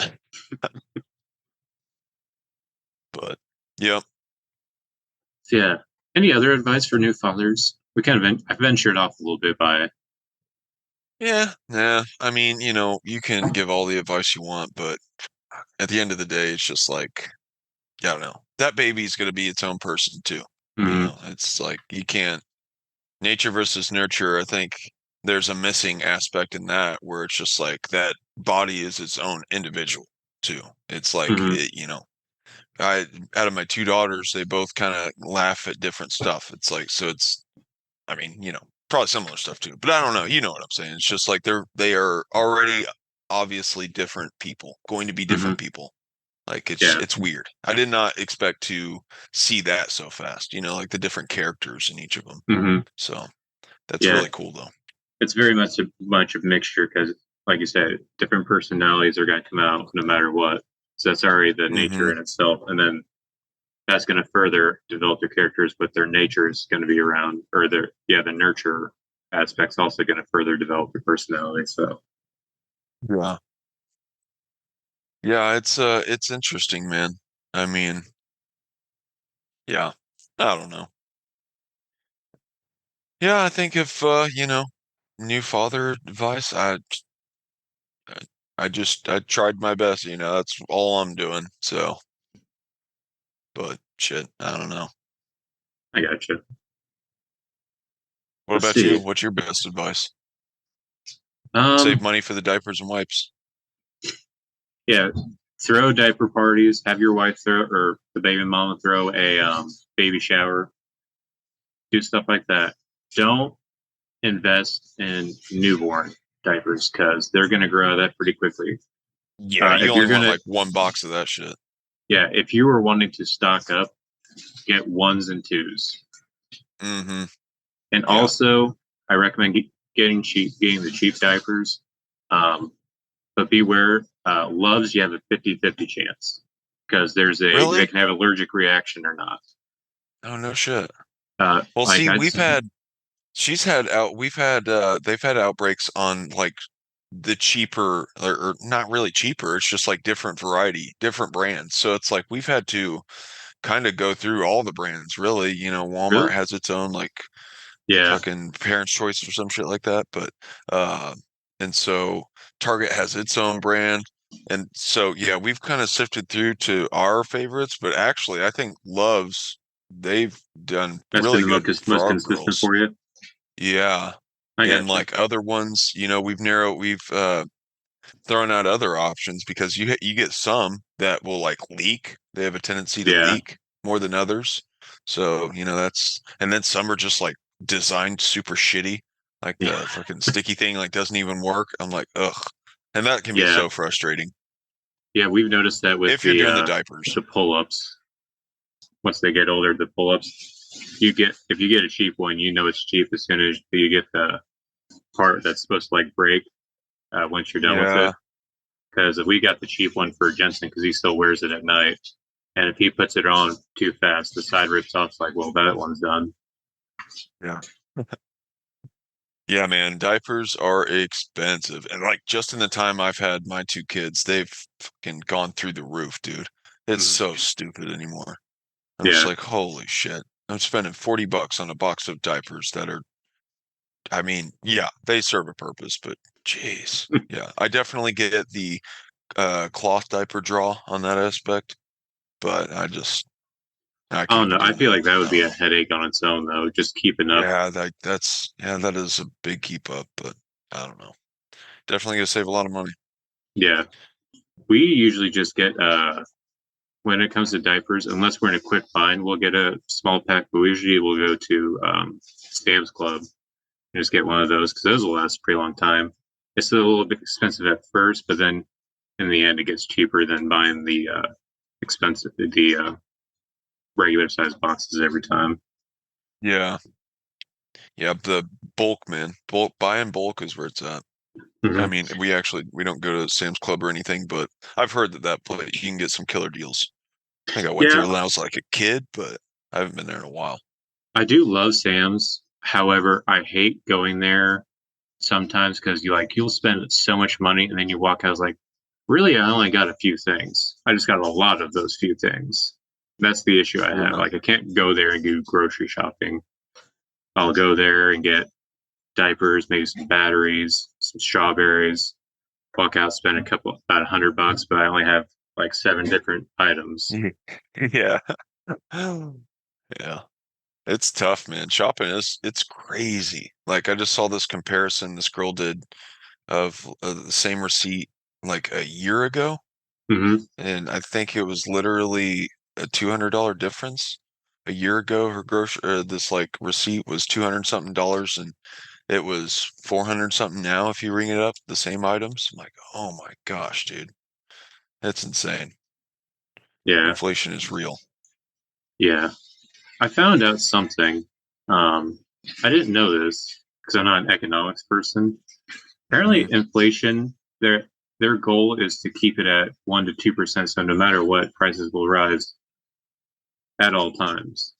But yep. So, yeah. Any other advice for new fathers? We kind of I ventured off a little bit by Yeah, yeah. I mean, you can give all the advice you want, but at the end of the day, it's just like, I don't know. That baby's gonna be its own person too. mm-hmm, It's like you can't nature versus nurture. I think there's a missing aspect in that where it's just like that body is its own individual too. It's like mm-hmm, I out of my two daughters, they both kind of laugh at different stuff. It's like so it's I mean, probably similar stuff too. But I don't know. You know what I'm saying? It's just like they are already obviously different people, going to be mm-hmm, different people. Like yeah, it's weird. I did not expect to see that so fast, like the different characters in each of them. mm-hmm, So that's yeah. really cool though. It's very much of mixture because, like you said, different personalities are going to come out no matter what. So that's already the Hmm. nature in itself, and then that's going to further develop their characters, but their nature is going to be around, or the nurture aspect's also going to further develop their personality. So Yeah. Yeah, it's interesting, man. I mean, yeah. I don't know. Yeah, I think if new father advice, I tried my best, that's all I'm doing. So, but shit, I don't know. I gotcha. What Let's about you? see. What's your best advice? Save Um, money for the diapers and wipes. yeah, throw diaper parties. Have your wife throw or the baby mama throw a baby shower. Do stuff like that. Don't invest in newborn diapers because they're going to grow out of that pretty quickly. Yeah, you If only you're want gonna, like one box of that shit. yeah, if you were wanting to stock up, get ones and twos. Mm-hmm. And Yeah. also, I recommend getting the cheap diapers. But beware, loves you have a 50-50 chance because they Really? can have allergic reaction or not. Oh, no shit. Well, Like see, I'd we've had they've had outbreaks on like the cheaper or not really cheaper, it's just like different variety, different brands. So it's like we've had to kind of go through all the brands, really. Walmart really, has its own like yeah, fucking Parents' Choice or some shit like that, but uh and so Target has its own brand. And so yeah, we've kind of sifted through to our favorites, but actually I think Love's they've done that's been really the good for most our consistent girls. for you. Yeah. I And gotcha. like other ones, we've thrown out other options because you get some that will like leak. They have a tendency to Yeah, leak more than others. So, that's and then some are just like designed super shitty. Like yeah, the fucking sticky thing like doesn't even work. I'm like, ugh. And that can be yeah, so frustrating yeah. We've noticed that with if you're doing the diapers. the pull ups. Once they get older, the pull ups. You get if you get a cheap one, you know it's cheap as soon as you get the part that's supposed to like break once you're done with Yeah. it. Because we got the cheap one for Jensen because he still wears it at night. And if he puts it on too fast, the side rips off. It's like, well, that one's done. Yeah. Yeah, man, diapers are expensive. And like just in the time I've had my two kids, they've fucking gone through the roof, dude. It's Mhm. so stupid anymore. I'm just Yeah. like, holy shit. I'm spending $40 on a box of diapers that are, I mean, yeah, they serve a purpose, but jeez. Yeah, I definitely get the cloth diaper draw on that aspect, but I I don't can't be know. I doing feel that. like that would be No. a headache on its own, though. Just keeping up. Yeah, that is a big keep up, but I don't know. Definitely gonna save a lot of money. Yeah. We usually just get when it comes to diapers, unless we're in a quick find, we'll get a small pack. But usually we'll go to Sam's Club and just get one of those because those will last a pretty long time. It's a little bit expensive at first, but then in the end, it gets cheaper than buying the the regular size boxes every time. Yeah. Yeah, the bulk, man. Bulk buy in bulk is where it's at. I Hmm. mean, we don't go to Sam's Club or anything, but I've heard that that place you can get some killer deals. I think I went there Yeah, when I was like a kid, but I haven't been there in a while. I do love Sam's. However, I hate going there sometimes because you'll spend so much money and then you walk out like, really, I only got a few things. I just got a lot of those few things. That's the issue I have. Yeah. Like I can't go there and do grocery shopping. I'll go there and get diapers, maybe some batteries, some strawberries, walk out, spend about $100, but I only have like seven different items. Yeah. Yeah. It's tough, man. Shopping is it's crazy. Like I just saw this comparison this girl did of the same receipt like a year ago, Hmm. and I think it was literally a $200 difference. A year ago, her grocery this like receipt was 200 something dollars, and it was 400 something now if you ring it up, the same items. I'm like, oh my gosh, dude, that's insane. Yeah, Inflation is real. yeah. I found out something. Um, I didn't know this because I'm not an economics person. Apparently, Hmm. inflation their goal is to keep it at 1 to 2%. So no matter what, prices will rise at all times.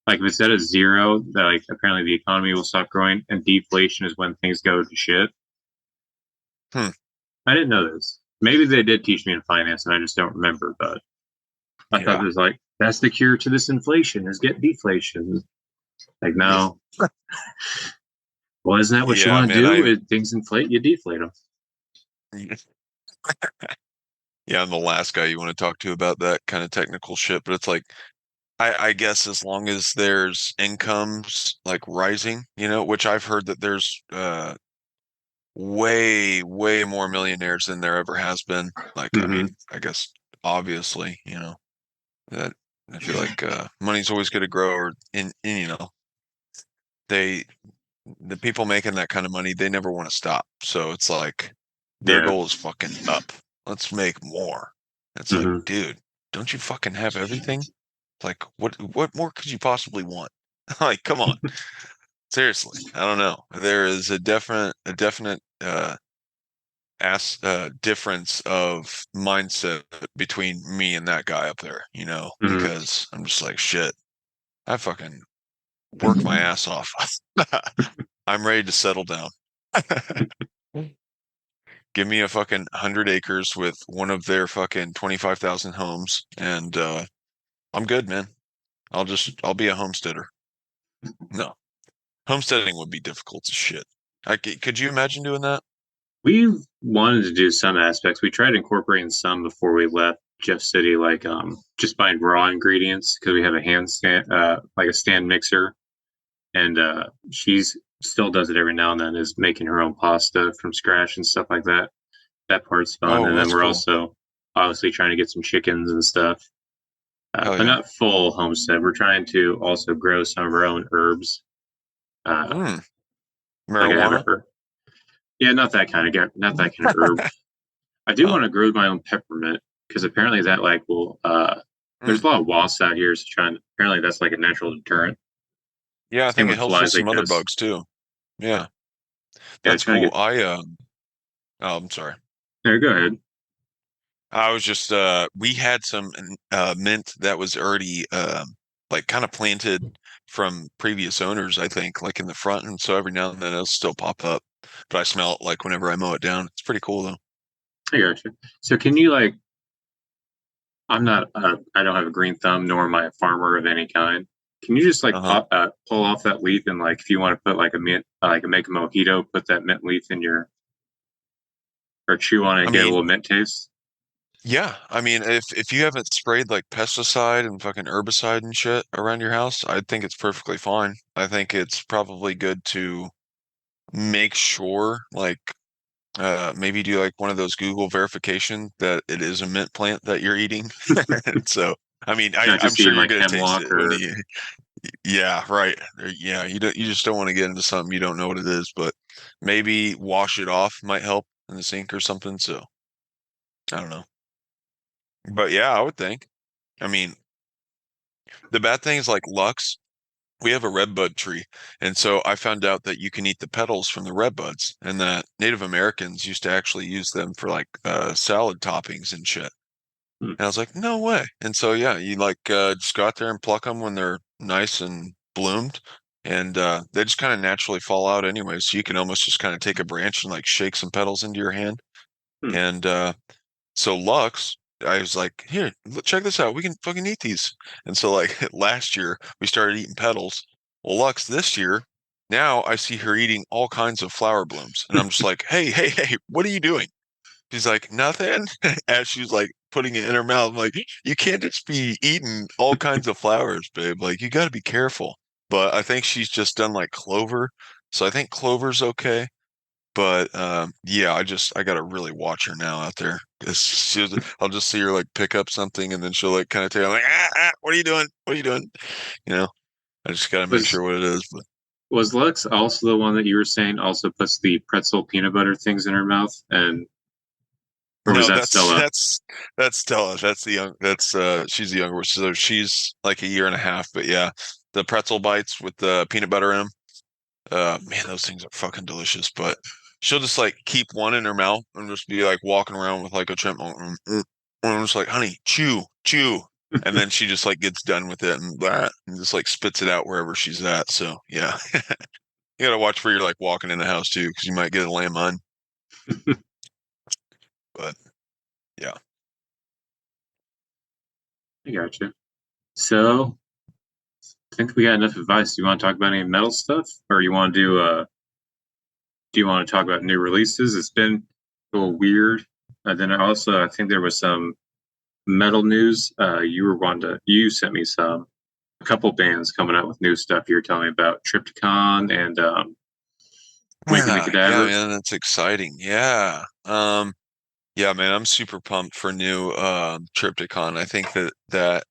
Like if it's at a zero, that like apparently the economy will stop growing, and deflation is when things go to shit. Hmm. I didn't know this. Maybe they did teach me in finance, and I just don't remember. But I thought it Yeah. was like that's the cure to this inflation is get deflation. Like no, well, isn't that what you Yeah, want to man. do? If things inflate, you deflate them. Yeah, I'm the last guy you want to talk to about that kind of technical shit, but it's like I guess as long as there's incomes like rising, which I've heard that there's way more millionaires than there ever has been. Like, I Hmm. mean, I guess obviously, that I feel like money's always going to grow or they the people making that kind of money, they never want to stop. So it's like their Yeah. goal is fucking up. Let's make more. It's like, Hmm. dude, don't you fucking have everything? Like, what more could you possibly want? Like, come on. Seriously. I don't know. There is a definite difference of mindset between me and that guy up there, Hmm. because I'm just like, shit, I fucking work my ass off. I'm ready to settle down. Give me a fucking 100 acres with one of their fucking 25,000 homes, and I'm good, man. I'll be a homesteader. No, homesteading would be difficult as shit. Could you imagine doing that? We wanted to do some aspects. We tried incorporating some before we left Jeff City, like just buying raw ingredients because we have a hand stand, like a stand mixer, and she's still does it every now and then. Is making her own pasta from scratch and stuff like that. That part's fun, Oh, and then that's we're cool. also obviously trying to get some chickens and stuff, Hell but yeah. not full homestead. We're trying to also grow some of our own herbs. Uh, Mm, like I have a marijuana? herb. Yeah, not that kind of herb. I do Oh, want to grow my own peppermint because apparently that like will there's mm. a lot of wasps out here, so trying apparently that's like a natural deterrent. Yeah, I Same think it with helps with flies, I some other guess. bugs too. Yeah, Yeah, that's trying to cool. get Oh, I'm sorry. there. Go ahead. I was just we had some mint that was already like kind of planted from previous owners, I think, like in the front, and so every now and then it'll still pop up. But I smell it like whenever I mow it down. It's pretty cool though. I gotcha. So can you like? I'm not. I don't have a green thumb, nor am I a farmer of any kind. Can you just like Uh-huh. pull off that leaf and like if you want to put like a mint, like make a mojito, put that mint leaf in your or chew on it I and get a mean, little mint taste? yeah. I mean, if you haven't sprayed like pesticide and fucking herbicide and shit around your house, I think it's perfectly fine. I think it's probably good to make sure like maybe do like one of those Google verification that it is a mint plant that you're eating. So, I mean, Not I'm just sure eating you're like gonna taste hemlock it when or you, yeah, right. Yeah, you just don't want to get into something you don't know what it is, but maybe wash it off might help in the sink or something. So, I don't know. But yeah, I would think. I mean, the bad thing is like Lux. We have a redbud tree, and so I found out that you can eat the petals from the redbuds, and that Native Americans used to actually use them for like salad toppings and shit. hmm, And I was like, no way. And so yeah, you like just go out there and pluck them when they're nice and bloomed, and they just kind of naturally fall out anyway. So you can almost just kind of take a branch and like shake some petals into your hand, hmm. and so Lux, I was like, here, check this out. We can fucking eat these. And so like last year we started eating petals. Well, Lux this year, now I see her eating all kinds of flower blooms. And I'm just like, hey, hey, hey, what are you doing? She's like, nothing. As she's like putting it in her mouth, I'm like, you can't just be eating all kinds of flowers, babe. Like you got to be careful. But I think she's just done like clover. So I think clover's okay. But yeah, I gotta really watch her now out there because I'll just see her like pick up something and then she'll like kind of tell like, what are you doing? What are you doing? You know, I just gotta make Was sure what it is. But was Lux also the one that you were saying also puts the pretzel peanut butter things in her mouth and or was no, that Stella? that's Stella. That's the young. That's she's the younger. So she's like a year and a half. But yeah, the pretzel bites with the peanut butter in them. Man, those things are fucking delicious. But she'll just like keep one in her mouth and just be like walking around with like a chipmunk. And I'm just like, honey, chew, chew. And then she just like gets done with it and that and just like spits it out wherever she's at. So yeah, you gotta watch where you're like walking in the house too, because you might get a landmine. But yeah. I gotcha. So I think we got enough advice. Do you want to talk about any metal stuff, or you want to do you want to talk about new releases? It's been a little weird. Then also, I think there was some metal news. You sent me a couple bands coming out with new stuff. You were telling me about Triptychon and Wink and the Yeah, Cadaver. man, that's exciting. Yeah. Yeah, man, I'm super pumped for new Triptychon. I think that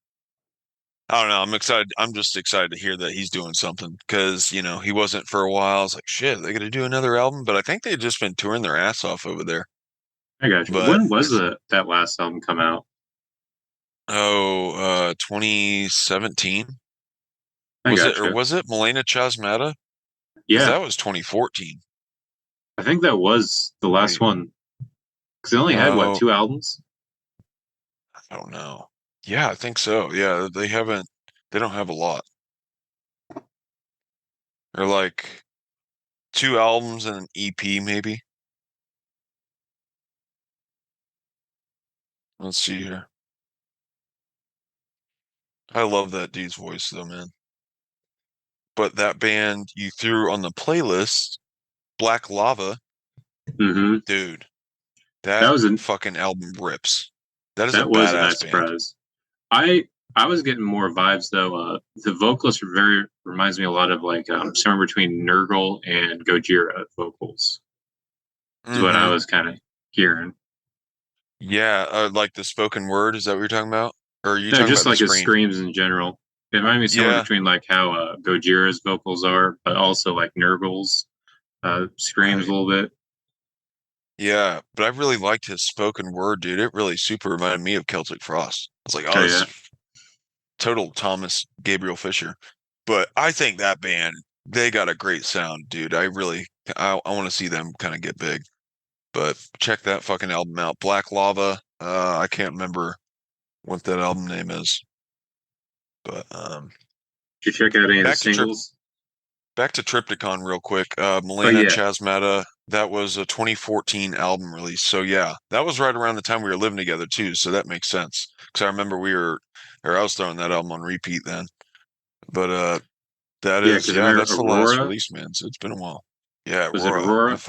I don't know. I'm excited. I'm just excited to hear that he's doing something because, he wasn't for a while. I was like, shit, they got to do another album. But I think they've just been touring their ass off over there. I got you. But When was that last album come out? 2017 I was it, got or you. was it Milena Chasmata? Because Yeah, that was 2014. I think that was the last Wait, one because they only had what no, two albums. I don't know. Yeah, I think so. Yeah, they haven't. They don't have a lot. They're like two albums and an EP, maybe. Let's see here. I love that dude's voice, though, man. But that band you threw on the playlist, Black Lava, Hmm. dude, That that was a fucking album rips. That is a that was a badass nice band. surprise. I was getting more vibes though. The vocalist very reminds me a lot of like somewhere between Nurgle and Gojira vocals is what I Mm-hmm. was kind of hearing. Yeah, like the spoken word, is that what you're talking about? Or are you No, talking just about the like his scream? screams in general. It reminded me somewhere Yeah, between like how Gojira's vocals are, but also like Nurgle's screams a right. little bit. Yeah, but I really liked his spoken word, dude. It really super reminded me of Celtic Frost. I was like, Oh oh, this yeah, is total Thomas Gabriel Fisher. But I think that band, they got a great sound, dude. I want to see them kind of get big. But check that fucking album out. Black Lava. I can't remember what that album name is, but Did you check out any of the back to Trip singles? back to Triptychon real quick. Oh Milena yeah, Chasmata, that was a 2014 album release. So yeah, that was right around the time we were living together too. So that makes sense because I remember or I was throwing that album on repeat then. But that yeah. is Because I yeah, remember that's the last Aurora. release, man. So it's been a while. Yeah, Was it Aurora. Aurora?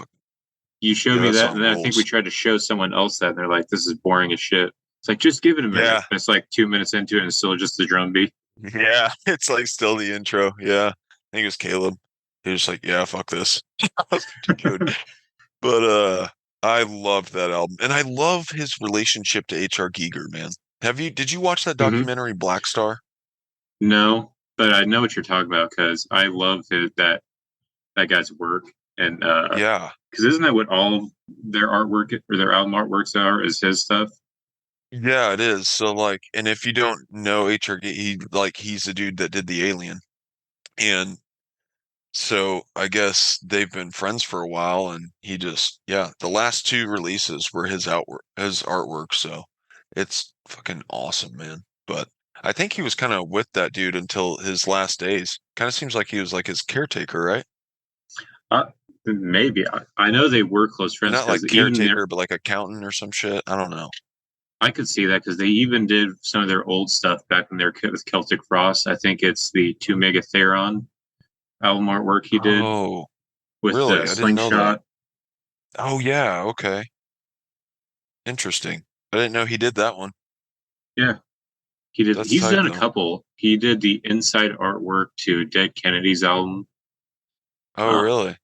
You showed Yeah, me that that, and song then I think we rules. tried to show someone else that, and they're like, "This is boring as shit." It's like just give it a minute. Yeah, It's like 2 minutes into it, and it's still just the drum beat. yeah. It's like still the intro. Yeah, I think it was Caleb. He was like, "Yeah, fuck this." I was like, dude. But I loved that album, and I love his relationship to H.R. Giger, man. Did you watch that Hmm. documentary Black Star? No, but I know what you're talking about because I love that guy's work, and Yeah. because isn't that what all of their artwork or their album artworks are? Is his stuff? Yeah, it is. So like, and if you don't know H.R. Giger, he's the dude that did the Alien. And so I guess they've been friends for a while and he just yeah, the last two releases were his artwork, so it's fucking awesome, man. But I think he was kind of with that dude until his last days. Kind of seems like he was like his caretaker, right? Uh, maybe I know they were close Or friends not because like even their caretaker, but like accountant or some shit. I don't know. I could see that because they even did some of their old stuff back when they were with Celtic Frost. I think it's the Two Megatheron album artwork he did Oh, with really? I didn't know that. Slingshot. Oh yeah, okay. Interesting. I didn't know he did that one. Yeah, he did. That's He's tight done a though. couple. He did the inside artwork to Dead Kennedy's album. Oh, Um, really?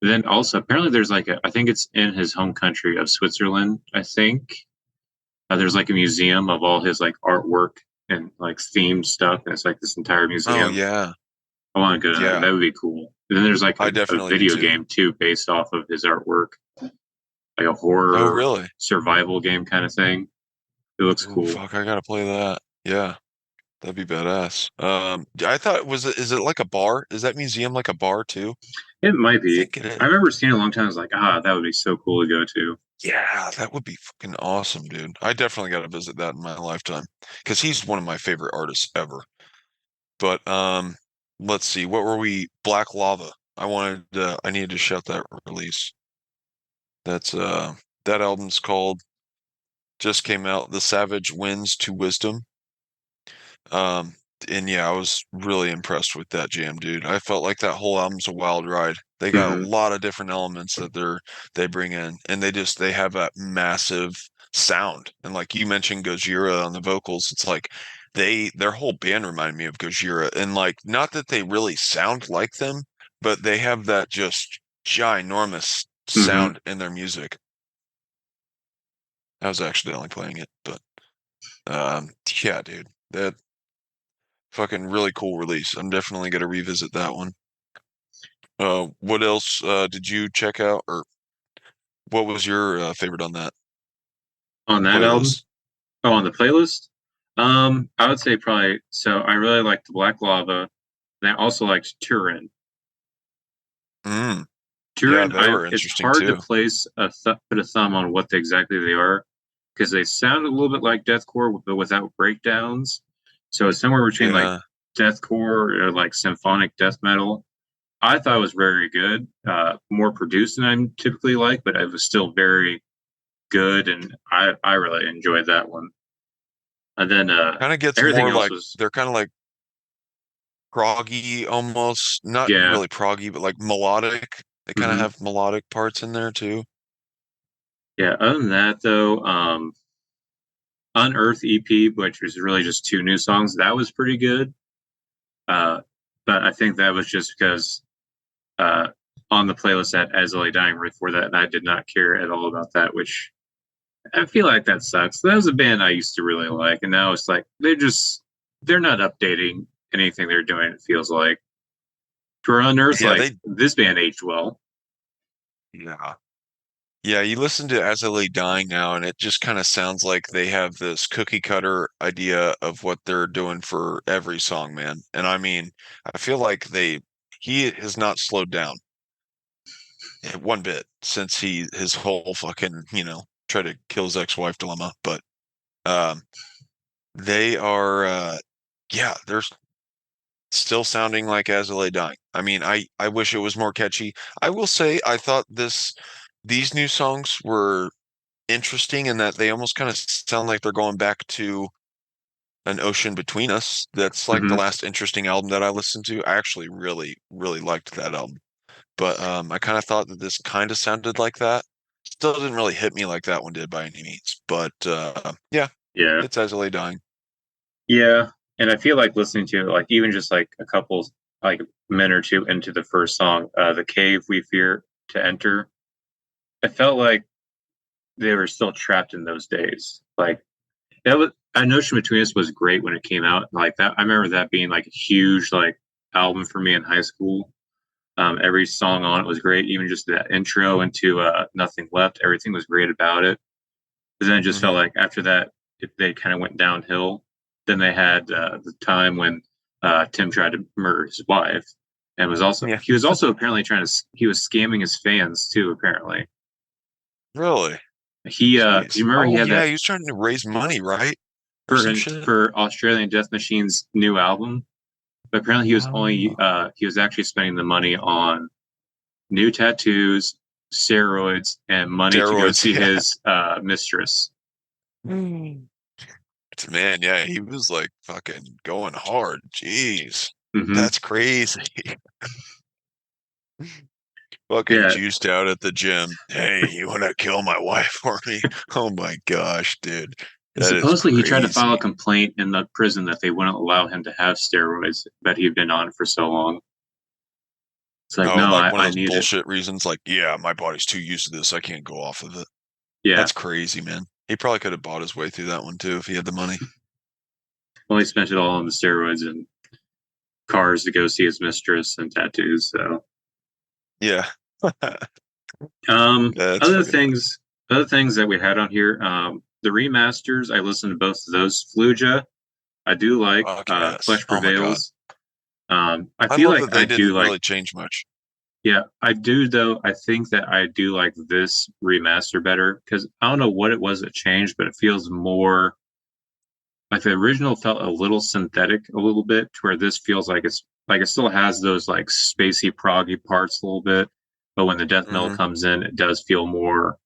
then also apparently there's like I think it's in his home country of Switzerland. I think there's like a museum of all his like artwork and like themed stuff, and it's like this entire Oh museum. yeah. I want to go to that. Yeah. That would be cool. And then there's like I a definitely do video too. game too based off of his artwork, like a Oh, horror really? survival game kind of thing. It looks Oh, cool. fuck, I gotta play that. Yeah, that'd be badass. I thought is it like a bar? Is that museum like a bar too? It might I be. think it is. I remember seeing it a long time. I was like, that would be so cool to go to. Yeah, that would be fucking awesome, dude. I definitely gotta visit that in my lifetime because he's one of my favorite artists ever. But let's see, what were we? Black Lava. I needed to shout that release. That's that album's called just came out, The Savage Winds to Wisdom. Um, and yeah, I was really impressed with that jam, dude. I felt like that whole album's a wild ride. They got a Hmm. lot of different elements that they bring in, and they have that massive sound. And like you mentioned Gojira on the vocals, it's like their whole band reminded me of Gojira. And like not that they really sound like them, but they have that just ginormous Hmm. sound in their music. I was accidentally playing it, but yeah, dude. That fucking really cool release. I'm definitely gonna revisit that one. What else did you check out, or what was your favorite on that On that album, playlist? oh, on the playlist, I would say probably. So I really liked Black Lava, and I also liked Turin. Mm, yeah, Turin, they were it's interesting hard to too. place put a thumb on what exactly they are because they sound a little bit like deathcore, but without breakdowns. So it's somewhere between like Yeah, deathcore or like symphonic death metal. I thought it was very good, more produced than I typically like, but it was still very good, and I really enjoyed that one. And then kind of gets everything more else like was they're kind of like proggy almost, not yeah. really proggy, but like melodic. They kind of Hmm. have melodic parts in there too. Yeah. Other than that, though, Unearth EP, which was really just two new songs, that was pretty good. Uh, but I think that was just because uh, on the playlist at As I Lay Dying right before that, and I did not care at all about that, which I feel like that sucks. That was a band I used to really like, and now it's like they're not updating anything they're doing. It feels like for Unearth, Yeah, like they this band aged well. yeah. Yeah, you listen to As I Lay Dying now, and it just kind of sounds like they have this cookie cutter idea of what they're doing for every song, man. And I mean, I feel like he has not slowed down one bit since his whole fucking, try to kill his ex-wife dilemma, but um, they are, yeah, they're still sounding like As I Lay Dying. I mean, I wish it was more catchy. I will say I thought these new songs were interesting in that they almost kind of sound like they're going back to An Ocean Between Us. That's like the Hmm. last interesting album that I listened to. I actually really, really liked that album. But I kind of thought that this kind of sounded like that. Still didn't really hit me like that one did by any means. But yeah, Yeah. it's As I Lay Dying. Yeah. And I feel like listening to it, like even just like a couple, like minute or two into the first song, The Cave We Fear to Enter, I felt like they were still trapped in those days. Like that was, I know Ocean Between Us was great when it came out. Like that, I remember that being like a huge like album for me in high school. Every song on it was great, even just that intro into Nothing Left. Everything was great about it. But then it just felt Hmm. like after that, they kind of went downhill. Then they had the time when Tim tried to murder his wife, and Yeah, he was also apparently trying to he was scamming his fans too. Apparently, really. he Jeez. you remember he Oh had yeah, that he was trying to raise money, right? Or some shit. for Australian Death Machine's new album. But apparently, Oh, he was actually spending the money on new tattoos, steroids, and money to go steroids. see Yeah. his mistress. Mm. Man, yeah, he was like fucking going hard. Jeez. Hmm. That's crazy. Fucking Yeah, juiced out at the gym. Hey, you want to kill my wife for me? Oh my gosh, dude. and That is supposedly he tried to file a crazy. complaint in the prison that they wouldn't allow him to have steroids that he'd been on for so long. It's like, Oh, no, like one of I those need it. bullshit reasons, like, yeah, my body's too used to this. I can't go off of it. Yeah. That's crazy, man. He probably could have bought his way through that one too if he had the money. Well, he spent it all on the steroids and cars to go see his mistress and tattoos. So, Yeah. um, That's other fucking things, other things that we had on here, the remasters. I listened to both of those. Fluja, I do like. fuck yes. Flesh Oh my God. Prevails. I I feel love like that I they do didn't like. really change much. Yeah, I do though. I think that I do like this remaster better because I don't know what it was that changed, but it feels more like the original felt a little synthetic a little bit, to where this feels like it's like it still has those like spacey proggy parts a little bit, but when the death metal Hmm. comes in, it does feel more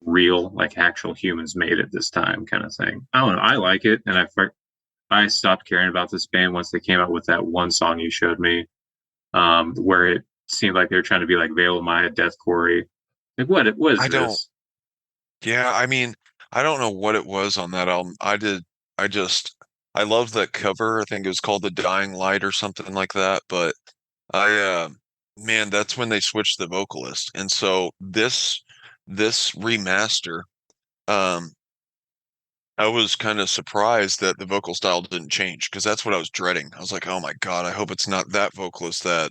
real, like actual humans made it this time, kind of thing. I don't know. I like it, and I stopped caring about this band once they came out with that one song you showed me, where it seemed like they were trying to be like Veil of Maya, Death Corey. Like, what is I don't, this? yeah, I mean, I don't know what it was on that album. I just, I love that cover. I think it was called The Dying Light or something like that. But I, man, that's when they switched the vocalist. And so this remaster, um, I was kind of surprised that the vocal style didn't change because that's what I was dreading. I was like, oh my God, I hope it's not that vocalist that,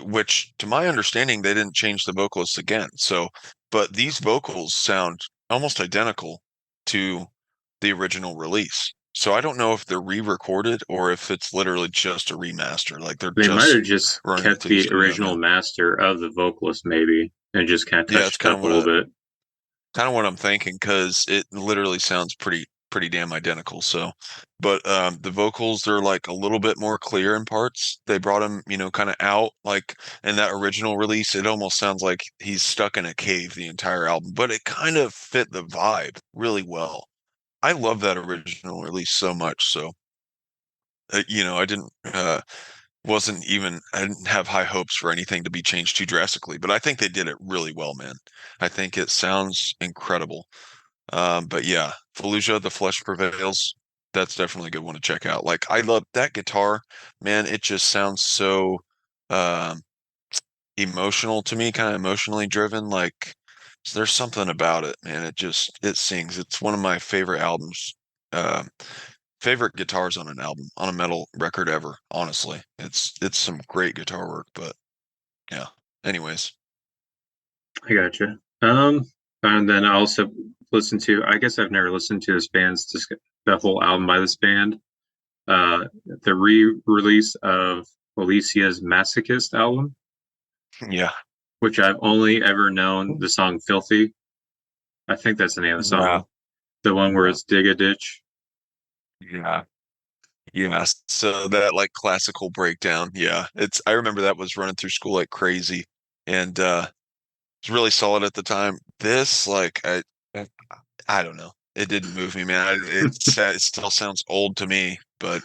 which to my understanding, they didn't change the vocalist again. So, but these vocals sound almost identical to the original release. So I don't know if they're re-recorded or if it's literally just a remaster. Like they're They might have just just running it kept through the the studio original now. master of the vocalist, maybe, and just kind of Yeah, it's touched it up a little bit. kind of what I'm thinking because it literally sounds pretty damn identical. So, but the vocals they're like a little bit more clear in parts. They brought him, kind of out like in that original release. It almost sounds like he's stuck in a cave the entire album, but it kind of fit the vibe really well. I love that original release so much. So, I didn't wasn't even I didn't have high hopes for anything to be changed too drastically, but I think they did it really well, man. I think it sounds incredible. But yeah, Fallujah, The Flesh Prevails. That's definitely a good one to check out. Like I love that guitar, man. It just sounds so um, emotional to me, kind of emotionally driven. Like there's something about it, man. It sings. It's one of my favorite albums, um, favorite guitars on an album, on a metal record ever. Honestly, it's some great guitar work. But yeah. Anyways, I gotcha. And then I also listened to. I guess I've never listened to this band's the whole album by this band. The re-release of Alicia's Masochist album, yeah. which I've only ever known the song "Filthy." I think that's the name of the Yeah, song. The one where yeah, it's dig a ditch. yeah, yeah. So that like classical breakdown, yeah. I remember that was running through school like crazy, and it's really solid at the time. This like I don't know. It didn't move me, man. It still sounds old to me, but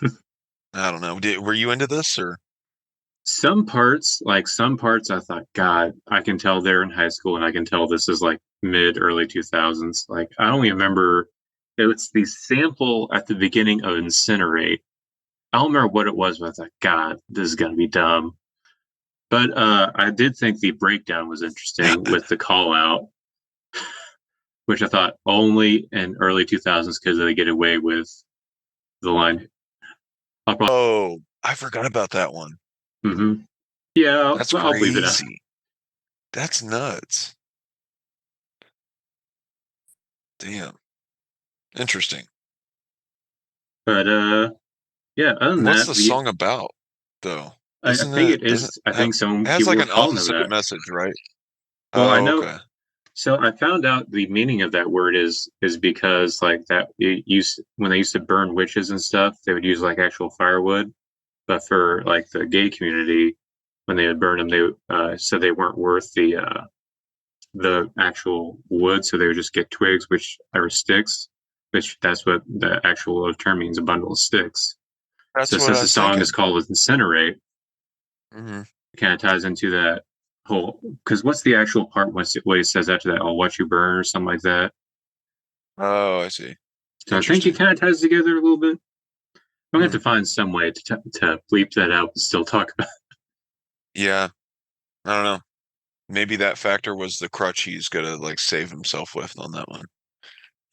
I don't know. Were you into this or? Some parts, I thought, God, I can tell they're in high school, and I can tell this is like mid early 2000s. Like I only remember it's the sample at the beginning of Incinerate. I don't remember what it was, but I thought, God, this is gonna be dumb. But I did think the breakdown was interesting with the call out, which I thought only in early 2000s because they get away with the line. I'll probably, Oh, I forgot about that one. yeah, That's I'll leave it out. crazy. That's nuts. Damn. Interesting. But yeah, other than What's that, the song about, though? I Isn't think it it doesn't is. I have think some it has people like were an calling it opposite that. message, right? Well, I Oh, know. okay. So I found out the meaning of that word is because like that it used when they used to burn witches and stuff, they would use like actual firewood. But for like the gay community, when they would burn them, they said they weren't worth the actual wood, so they would just get twigs, which are sticks, which that's what the actual term means, a bundle of sticks. That's So what since I the was song is thinking. called Incinerate, Hmm. it kind of ties into that whole. Because what's the actual part what he says after that? "I'll watch you burn" or something like that. Oh, I see. So I think it Interesting. kind of ties together a little bit. I'm gonna have Hmm. to find some way to bleep that out and still talk about. Yeah, I don't know. Maybe that factor was the crutch he's gonna like save himself with on that one.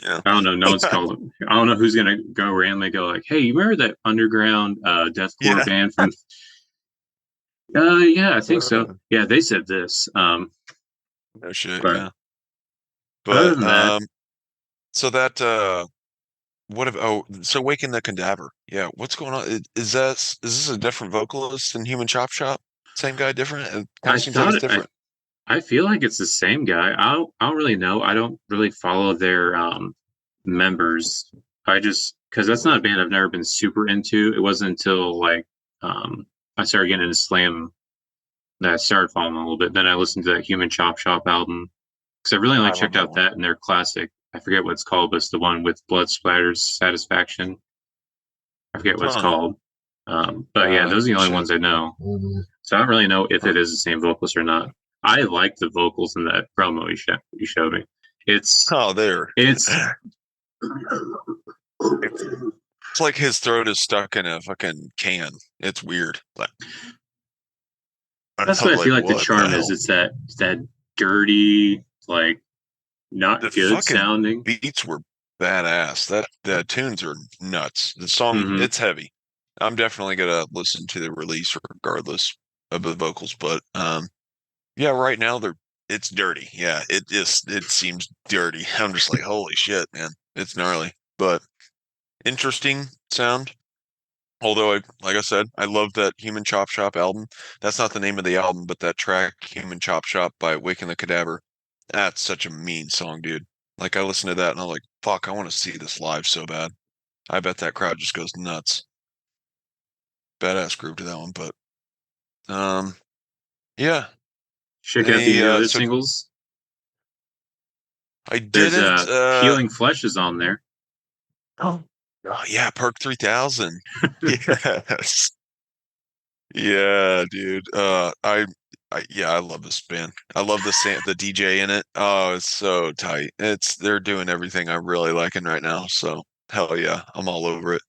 Yeah. I don't know. No one's called. I don't know who's gonna go randomly go like, "Hey, you remember that underground deathcore Yeah. band from?" Yeah, I think so. Uh, Yeah, they said this. no shit, But yeah. other But than that, so that what if so Waking the Cadaver. Yeah, what's going on? Is this a different vocalist than Human Chop Shop? Same guy, different? It kind I of seems like thought it's it, different. I feel like it's the same guy. I don't really know. I don't really follow their members. I just because that's not a band I've never been super into. It wasn't until like um I started getting into Slam that I started following them a little bit. Then I listened to that Human Chop Shop album because I really only I love checked that out one. that and their classic. I forget what it's called, but it's the one with Blood Splatters Satisfaction. I forget what it's Huh. called. But yeah, those are the only Shit. ones I know. So I don't really know if Huh. it is the same vocalist or not. I like the vocals in that promo you showed me. It's Oh, there. it's It's it's like his throat is stuck in a fucking can. It's weird. Like I that's what was I feel like, like the what the charm is. hell? It's that dirty, like The not good fucking sounding. beats were badass. The tunes are nuts. The song, Hmm. it's heavy. I'm definitely gonna listen to the release regardless of the vocals, but yeah, right now it's dirty. Yeah, it seems dirty. I'm just like, holy shit, man. It's gnarly, but interesting sound. Although like I said, I love that Human Chop Shop album. That's not the name of the album, but that track, Human Chop Shop by Waking the Cadaver, that's such a mean song, dude. Like I listened to that and I'm like, fuck, I want to see this live so bad. I bet that crowd just goes nuts. Badass group to that one, but um, yeah. Check out Any the other so singles. I There's didn't Healing Flesh is on there. oh yeah, Perk 3000. Yes. Yeah, dude. Yeah, I love this band. I love the DJ in it. Oh, it's so tight. They're doing everything I'm really liking right now. So hell yeah, I'm all over it.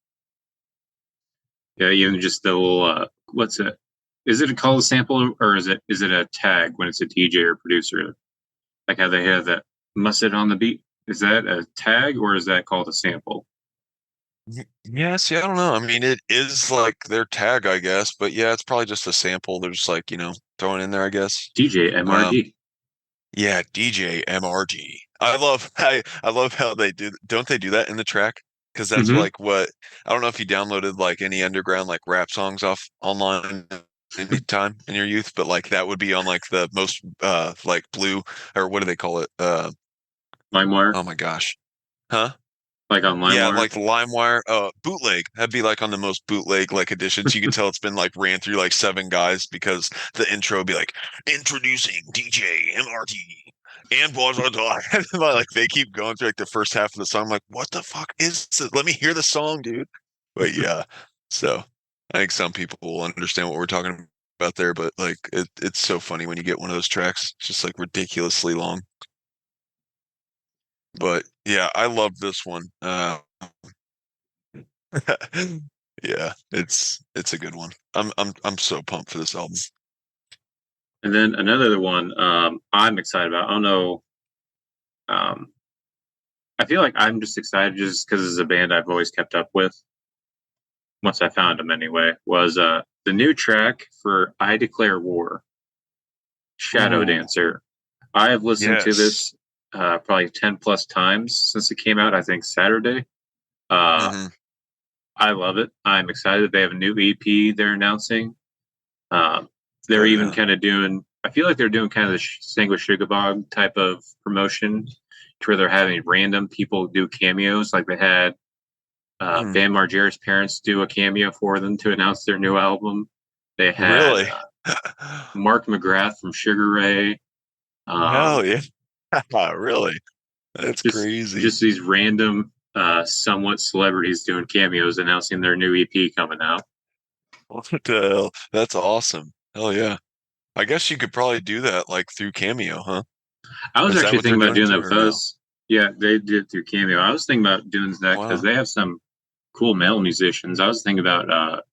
Yeah, even just the little what's it? Is it called a sample or is it a tag when it's a DJ or producer? Like how they have that must it on the beat. Is that a tag or is that called a sample? Yeah, see, I don't know. I mean, it is like their tag, I guess, but yeah, it's probably just a sample. They're just like, throwing in there, I guess. DJ Um, MRD. yeah, DJ MRG. I love how they do. Don't they do that in the track? Because that's Mm-hmm. like what I don't know if you downloaded like any underground like rap songs off online anytime in your youth, but like that would be on like the most like blue or what do they call it? LimeWire, Oh my gosh. Huh? like on Yeah, LimeWire. like the LimeWire, bootleg. That'd be like on the most bootleg like editions. You could tell it's been like ran through like seven guys because the intro would be like introducing DJ MRT and blah blah blah. And like they keep going through like the first half of the song. I'm like, what the fuck is this? Let me hear the song, dude. But yeah, so I think some people will understand what we're talking about there, but like it's so funny when you get one of those tracks. It's just like ridiculously long. But yeah, I love this one. Yeah, it's a good one. I'm so pumped for this album. And then another one I'm excited about. I don't know. Um, I feel like I'm just excited just because it's a band I've always kept up with. Once I found them, anyway, was the new track for "I Declare War," Shadow Ooh, Dancer. I have listened to yes. this probably 10 plus times since it came out. I think Saturday. Uh, Hmm. I love it. I'm excited. They have a new EP they're announcing. Um, they're Oh even yeah. kind of doing. I feel like they're doing kind of the Sing with Sugabog type of promotion, to where they're having random people do cameos. Like they had Hmm. Van Margera's parents do a cameo for them to announce their new album. They had Really? Mark McGrath from Sugar Ray. Hell Um, yeah. Really? That's just crazy. just these random, somewhat celebrities doing cameos, announcing their new EP coming out. What the hell? That's awesome. Hell yeah. I guess you could probably do that like through Cameo, huh? I was Is that actually what they're thinking about doing doing that through with or no? us. Yeah, they did it through Cameo. I was thinking about doing that because Wow. they have some cool male musicians. I was thinking about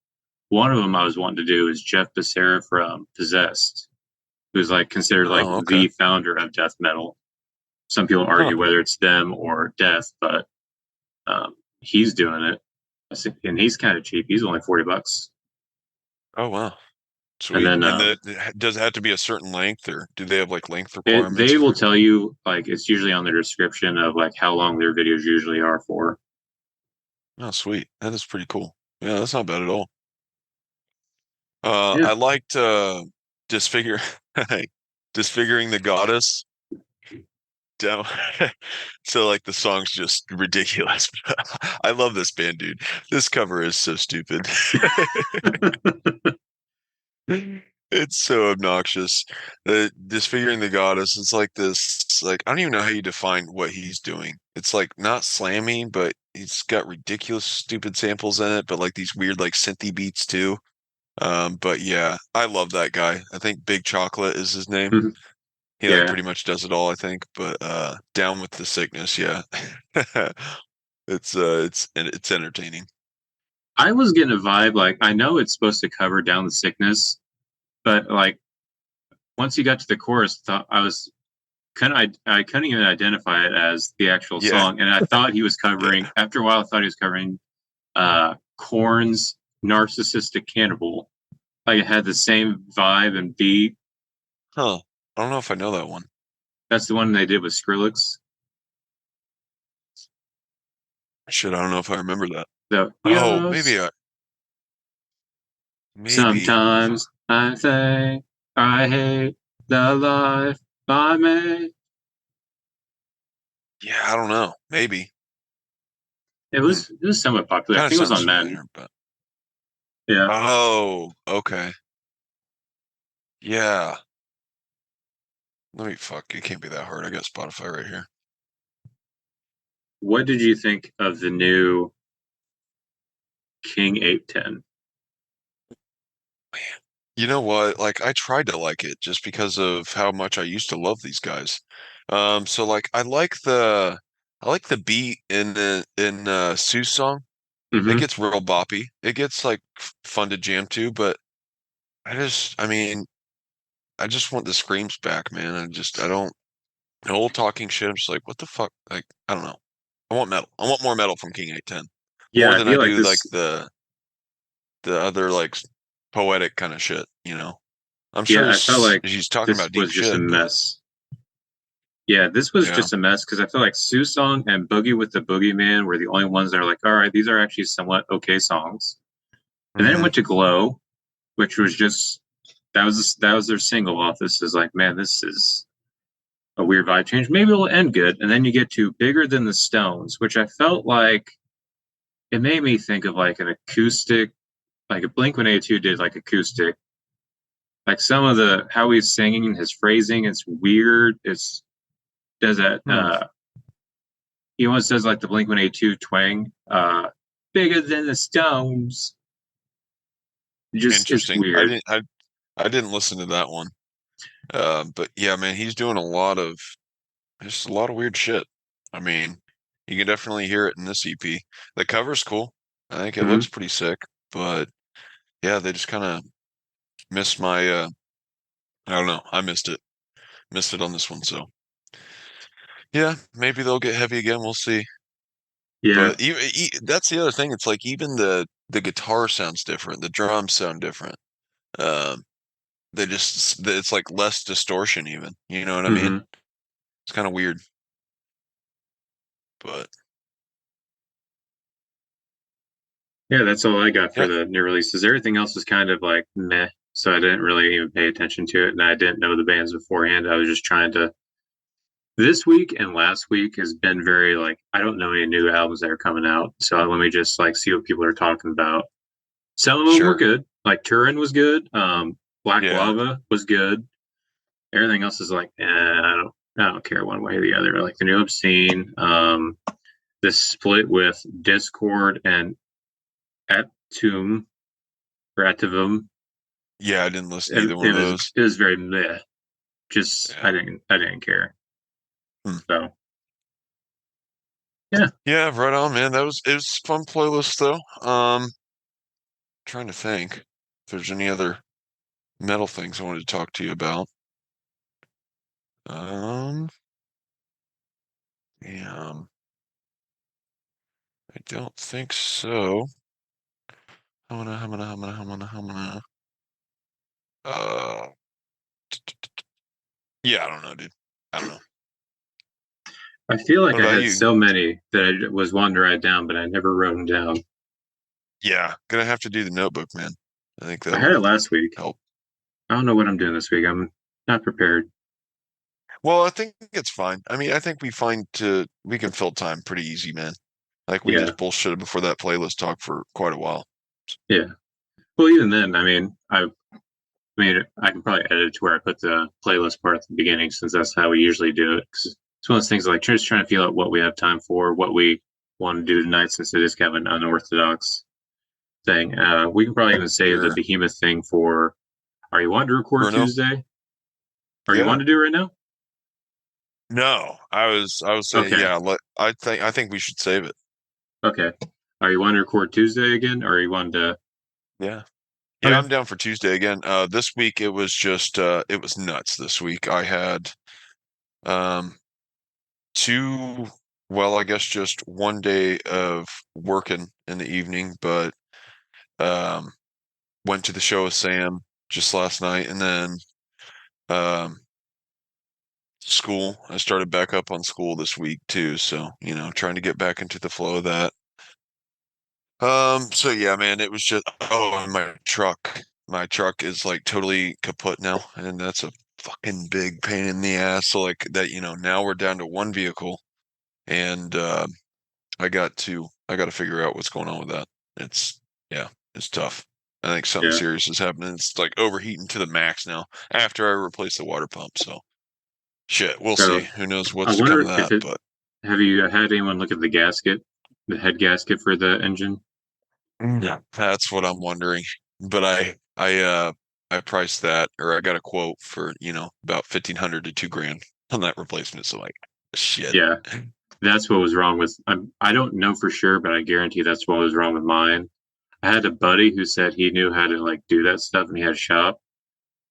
one of them I was wanting to do is Jeff Becerra from Possessed, who's like considered like Oh, okay. the founder of death metal. Some people Huh. argue whether it's them or death, but he's doing it, and he's kind of cheap. He's only $40, Oh, wow. and Sweet. then And does it have to be a certain length or do they have like length they requirements will or? tell you like it's usually on their description of like how long their videos usually are for. Oh, sweet. That is pretty cool. Yeah, that's not bad at all. Yeah, I liked disfigure disfiguring the goddess down. So like the song's just ridiculous. I love this band, dude. This cover is so stupid. It's so obnoxious. Disfiguring the goddess, it's like this, like I don't even know how you define what he's doing. It's like not slammy, but he's got ridiculous, stupid samples in it, but like these weird like synthy beats too. But yeah, I love that guy. I think Big Chocolate is his name. He like yeah. pretty much does it all, I think. But Down with the Sickness, yeah. It's entertaining. I was getting a vibe like I know it's supposed to cover down the sickness, but like once you got to the chorus, thought I was I couldn't even identify it as the actual Yeah, song, and I thought he was yeah. covering. After a while, I thought he was covering Korn's "Narcissistic Cannibal." Like it had the same vibe and beat. Huh. I don't know if I know that one. That's the one they did with Skrillex. Shit, I don't know if I remember that. The Oh, yes. maybe. Sometimes I think I hate the life I made. Yeah, I don't know. Maybe. Hmm. It was somewhat popular. I Kind of think it was sounds on Men. familiar, but Yeah. oh, okay. Yeah. Let me fuck. It can't be that hard. I got Spotify right here. What did you think of the new King 810? You know what? Like I tried to like it just because of how much I used to love these guys. So like I like the beat in Sue's song. It Mm-hmm. gets real boppy. It gets like fun to jam to, but I mean, I just want the screams back, man. I don't the whole talking shit. I'm just like, what the fuck? Like, I don't know. I want metal. I want more metal from King 810. Yeah, More I than I feel like do like this. the other like poetic kind of shit, you know. I'm sure Yeah, I felt like he's talking this about deep was just a shit, but mess. Yeah, this was yeah. just a mess because I feel like Sue Song and Boogie with the Boogeyman were the only ones that are like, all right, these are actually somewhat okay songs. And then it Hmm. went to Glow, which was just that was their single off this. Is like, man, this is. a weird vibe change. Maybe it'll end good, and then you get to Bigger Than the Stones, which I felt like it made me think of like an acoustic, like a Blink 182 did like acoustic. Like some of the how he's singing, his phrasing, it's weird. It's does that Hmm. he almost does like the Blink 182 twang. Bigger than the Stones. Just it's Interesting. weird. I didn't listen to that one. But yeah, man, he's doing a lot of just a lot of weird shit. I mean, you can definitely hear it in this EP. The cover's cool. I think it Mhm. looks pretty sick, but yeah, they just kind of missed my I don't know. I missed it. Missed it on this one, so yeah, maybe they'll get heavy again. We'll see. Yeah. But that's the other thing. It's like even the guitar sounds different. The drums sound different. Um, they just it's like less distortion even. You know what I mean? Hmm. It's kind of weird, but Yeah, that's all I got for yeah, the new releases. Everything else was kind of like meh, so I didn't really even pay attention to it, and I didn't know the bands beforehand. I was just trying to. This week and last week has been very like I don't know any new albums that are coming out, so let me just like see what people are talking about. Some of them were sure. good, like Turin was good. Black Yeah. Lava was good. Everything else is like I don't care one way or the other. Like the new Obscene, the split with Discord and Atum or Ativum. Yeah, I didn't listen to It, either one it of was those. it was very meh. Just Yeah. I didn't care. Hmm. So yeah, Yeah, right on, man. It was a fun playlist though. Trying to think if there's any other metal things I wanted to talk to you about. Um, Damn, I don't think so. I'm gonna. Uh, yeah, I don't know, dude. I don't know. I feel like What I about had you? so many that I was wanting to write down, but I never wrote them down. Yeah, gonna have to do the notebook, man. I think I had that'll it last week. help. I don't know what I'm doing this week. I'm not prepared. Well, I think it's fine. I mean, I think we can fill time pretty easy, man. Like we Yeah, just bullshitted before that playlist talk for quite a while. yeah. Well, even then, I mean, I can probably edit it to where I put the playlist part at the beginning, since that's how we usually do it. 'Cause it's one of those things like just trying to feel out what we have time for, what we want to do tonight, since it is kind of an unorthodox thing. We can probably even save the Sure. behemoth thing for. Are you wanting to record Bruno? Tuesday? Are you Yeah. wanting to do it right now? No, I was saying, Okay, yeah, I think we should save it. okay. Are you wanting to record Tuesday again, or are you wanting to? Yeah. Yeah, Okay, I'm down for Tuesday again. This week it was just it was nuts this week. I had um two well, I guess just one day of working in the evening, but um went to the show with Sam just last night and then um school. I started back up on school this week too, so trying to get back into the flow of that. So yeah, man, it was just and my truck. My truck is like totally kaput now, and that's a fucking big pain in the ass. So like that, now we're down to one vehicle and I got to figure out what's going on with that. It's yeah, it's tough. I think something yeah. serious is happening. It's like overheating to the max now after I replace the water pump. So shit, we'll see. So Who knows I what's to come of wonder if that, it. but Have you had anyone look at the gasket, the head gasket for the engine? yeah, that's what I'm wondering. But I priced that or I got a quote for, about 1,500 to 2 grand on that replacement. So like shit. Yeah, that's what was wrong with. I don't know for sure, but I guarantee that's what was wrong with mine. I had a buddy who said he knew how to like do that stuff, and he had a shop,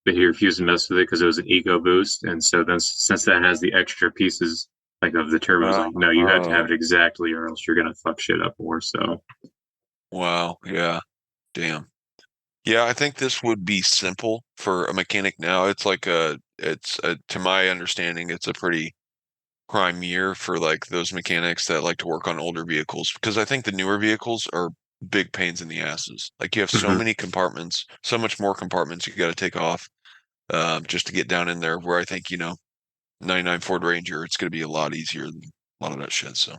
but he refused to mess with it because it was an eco boost. And so then, since that has the extra pieces like of the turbo, was like, no, you have to have Oh, it exactly, or else you're gonna fuck shit up more. So wow. Yeah. Damn. Yeah, I think this would be simple for a mechanic now. To my understanding, it's a pretty prime year for like those mechanics that like to work on older vehicles because I think the newer vehicles are big pains in the asses. Like you have so mhm. many compartments, so much more compartments you got to take off just to get down in there. Where I think '99 Ford Ranger, it's going to be a lot easier than a lot of that shit. So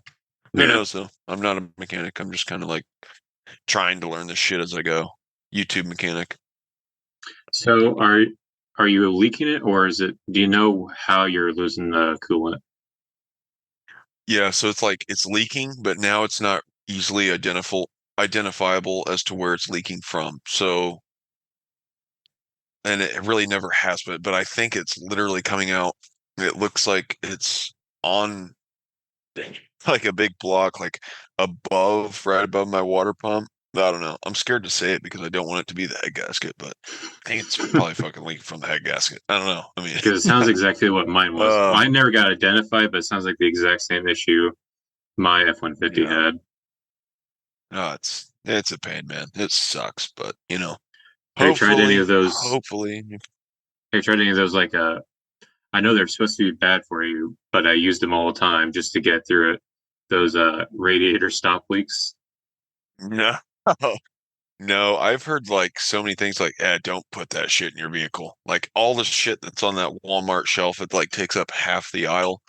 who Yeah. knows though? I'm not a mechanic. I'm just kind of like trying to learn this shit as I go. YouTube mechanic. So are you leaking it, or is it? Do you know how you're losing the coolant? Yeah, so it's like it's leaking, but now it's not easily identifiable as to where it's leaking from. So, and it really never has been, but I think it's literally coming out. It looks like it's on like a big block, like right above my water pump. I don't know. I'm scared to say it because I don't want it to be the head gasket, but I think it's probably fucking leaking from the head gasket. I don't know. I Because it mean, sounds exactly what mine was. uh, I never got identified, but it sounds like the exact same issue my F-150 yeah, had. no, it's a pain, man. It sucks, but Have you tried any hopefully, of those? hopefully, Have you tried any of those like I know they're supposed to be bad for you, but I used them all the time just to get through it. Those radiator stop leaks. no. No, I've heard like so many things like, don't put that shit in your vehicle. Like all the shit that's on that Walmart shelf, it like takes up half the aisle.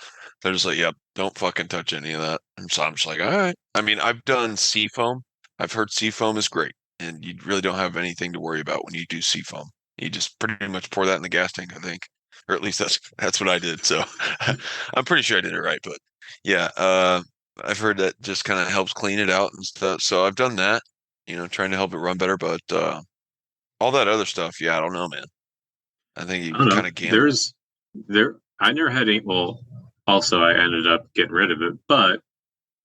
They're just like, yep, don't fucking touch any of that. And so I'm just like, all right. I mean, I've done seafoam. I've heard seafoam is great, and you really don't have anything to worry about when you do seafoam. You just pretty much pour that in the gas tank, I think, or at least that's what I did. So I'm pretty sure I did it right. But yeah, I've heard that just kind of helps clean it out and stuff. So I've done that, trying to help it run better. But all that other stuff, yeah, I don't know, man. I think I you don't kind know. of gamble. I never had any. Well, also I ended up getting rid of it, but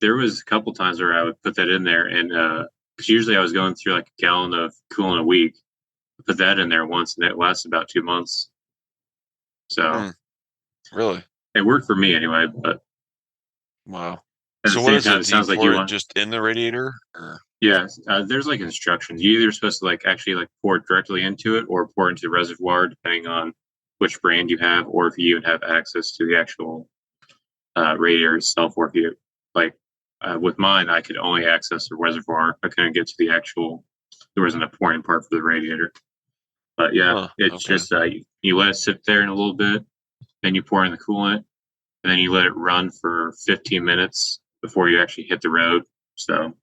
there was a couple times where I would put that in there, and because usually I was going through like a gallon of coolant a week. I put that in there once, and it lasted about 2 months. So Hmm, really? it worked for me anyway. But Wow. at the So what same is time, it? it Do you sounds like pour you it want. just in the radiator or? Yeah, there's like instructions. You're either supposed to like actually like pour it directly into it, or pour into the reservoir, depending on which brand you have, or if you even have access to the actual radiator itself, or if you like with mine, I could only access the reservoir. I couldn't get to the actual. There wasn't a pouring part for the radiator. But yeah, Huh, it's okay. just you let it sit there in a little bit, then you pour in the coolant, and then you let it run for 15 minutes before you actually hit the road. So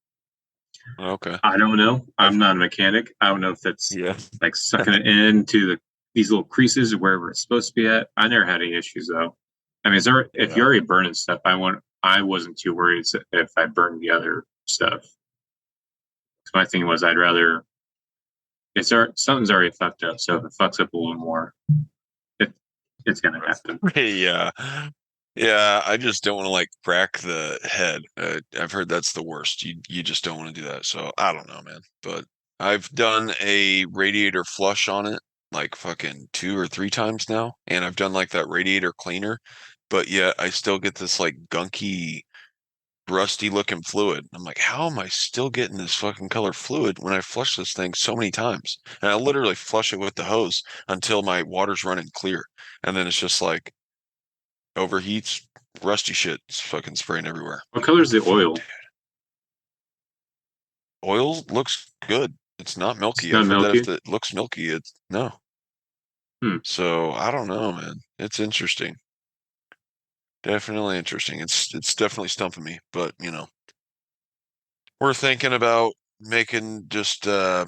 Okay. I don't know. I'm I've not a mechanic. I don't know if that's yeah. like sucking it into these little creases or wherever it's supposed to be at. I never had any issues though. I mean, if you're Yeah. already burning stuff, I wasn't too worried if I burned the other stuff. My thing was I'd rather something's already fucked up. So if it fucks up a little more, it it's gonna happen. Yeah. Yeah, I just don't want to like crack the head. I've heard that's the worst. You just don't want to do that. So I don't know, man. But I've done a radiator flush on it like fucking 2 or 3 times now, and I've done like that radiator cleaner, but yet I still get this like gunky, rusty looking fluid. I'm like, how am I still getting this fucking color fluid when I flush this thing so many times? And I literally flush it with the hose until my water's running clear, and then it's just like overheats, rusty shit is fucking spraying everywhere. What Like, color is what the the fuck, oil? dude? Oil looks good. It's not It's milky. not I've heard that if milky. it looks milky, it's no. Hmm. So I don't know, man. It's interesting. Definitely interesting. It's definitely stumping me, but we're thinking about making just uh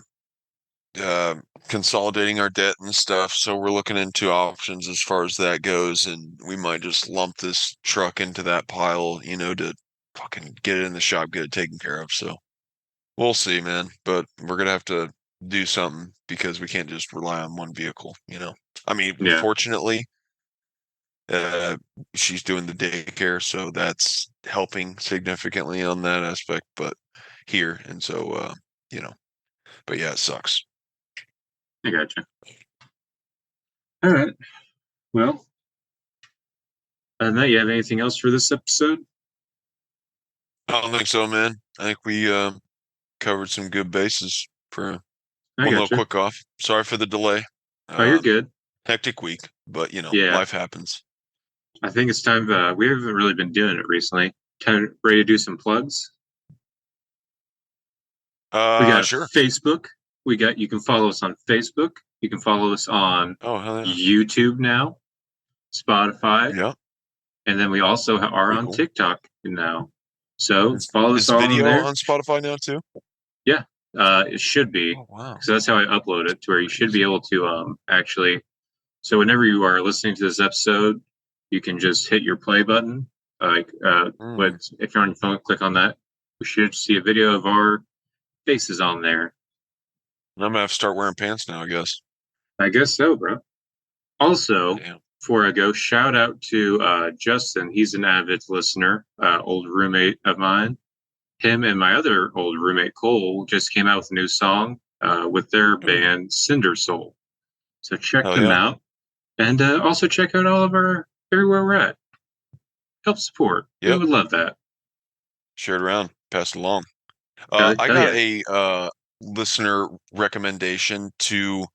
consolidating our debt and stuff. So we're looking into options as far as that goes, and we might just lump this truck into that pile, to fucking get it in the shop, get it taken care of. So we'll see, man. But we're gonna have to do something because we can't just rely on one vehicle. I mean, Yeah, fortunately, uh, she's doing the daycare, so that's helping significantly on that aspect. But here, and so you know, but yeah, it sucks. I gotcha. All right. Well, other than that, you have anything else for this episode? I don't think so, man. I think we covered some good bases for I one little gotcha. quick off. Sorry for the delay. Oh, you're Um, good. Hectic week, but Yeah, life happens. I think it's time. We haven't really been doing it recently. Time ready to do some plugs. We got Sure. Facebook. You can follow us on Facebook. You can follow us on Oh, hell yeah. YouTube now, Spotify, Yeah. And then we also are Pretty on cool. TikTok now. So Is follow us is all on video there. on Spotify now too? Yeah, it should be Oh wow. because that's how I upload it to where you should be Crazy. able to actually. So whenever you are listening to this episode, you can just hit your play button. Like Mm. with if you're on your phone, click on that. We should see a video of our faces on there. I'm gonna have to start wearing pants now, I guess. I guess so, bro. Also, Damn. before I go, shout out to Justin. He's an avid listener, old roommate of mine. Him and my other old roommate Cole just came out with a new song with their Ooh. band Cinder Soul. So check Hell them yeah. out, and also check out all of our everywhere we're at. Help support. We Yep. would love that. Share it around, pass it along. I Hell got yeah. a listener recommendation to.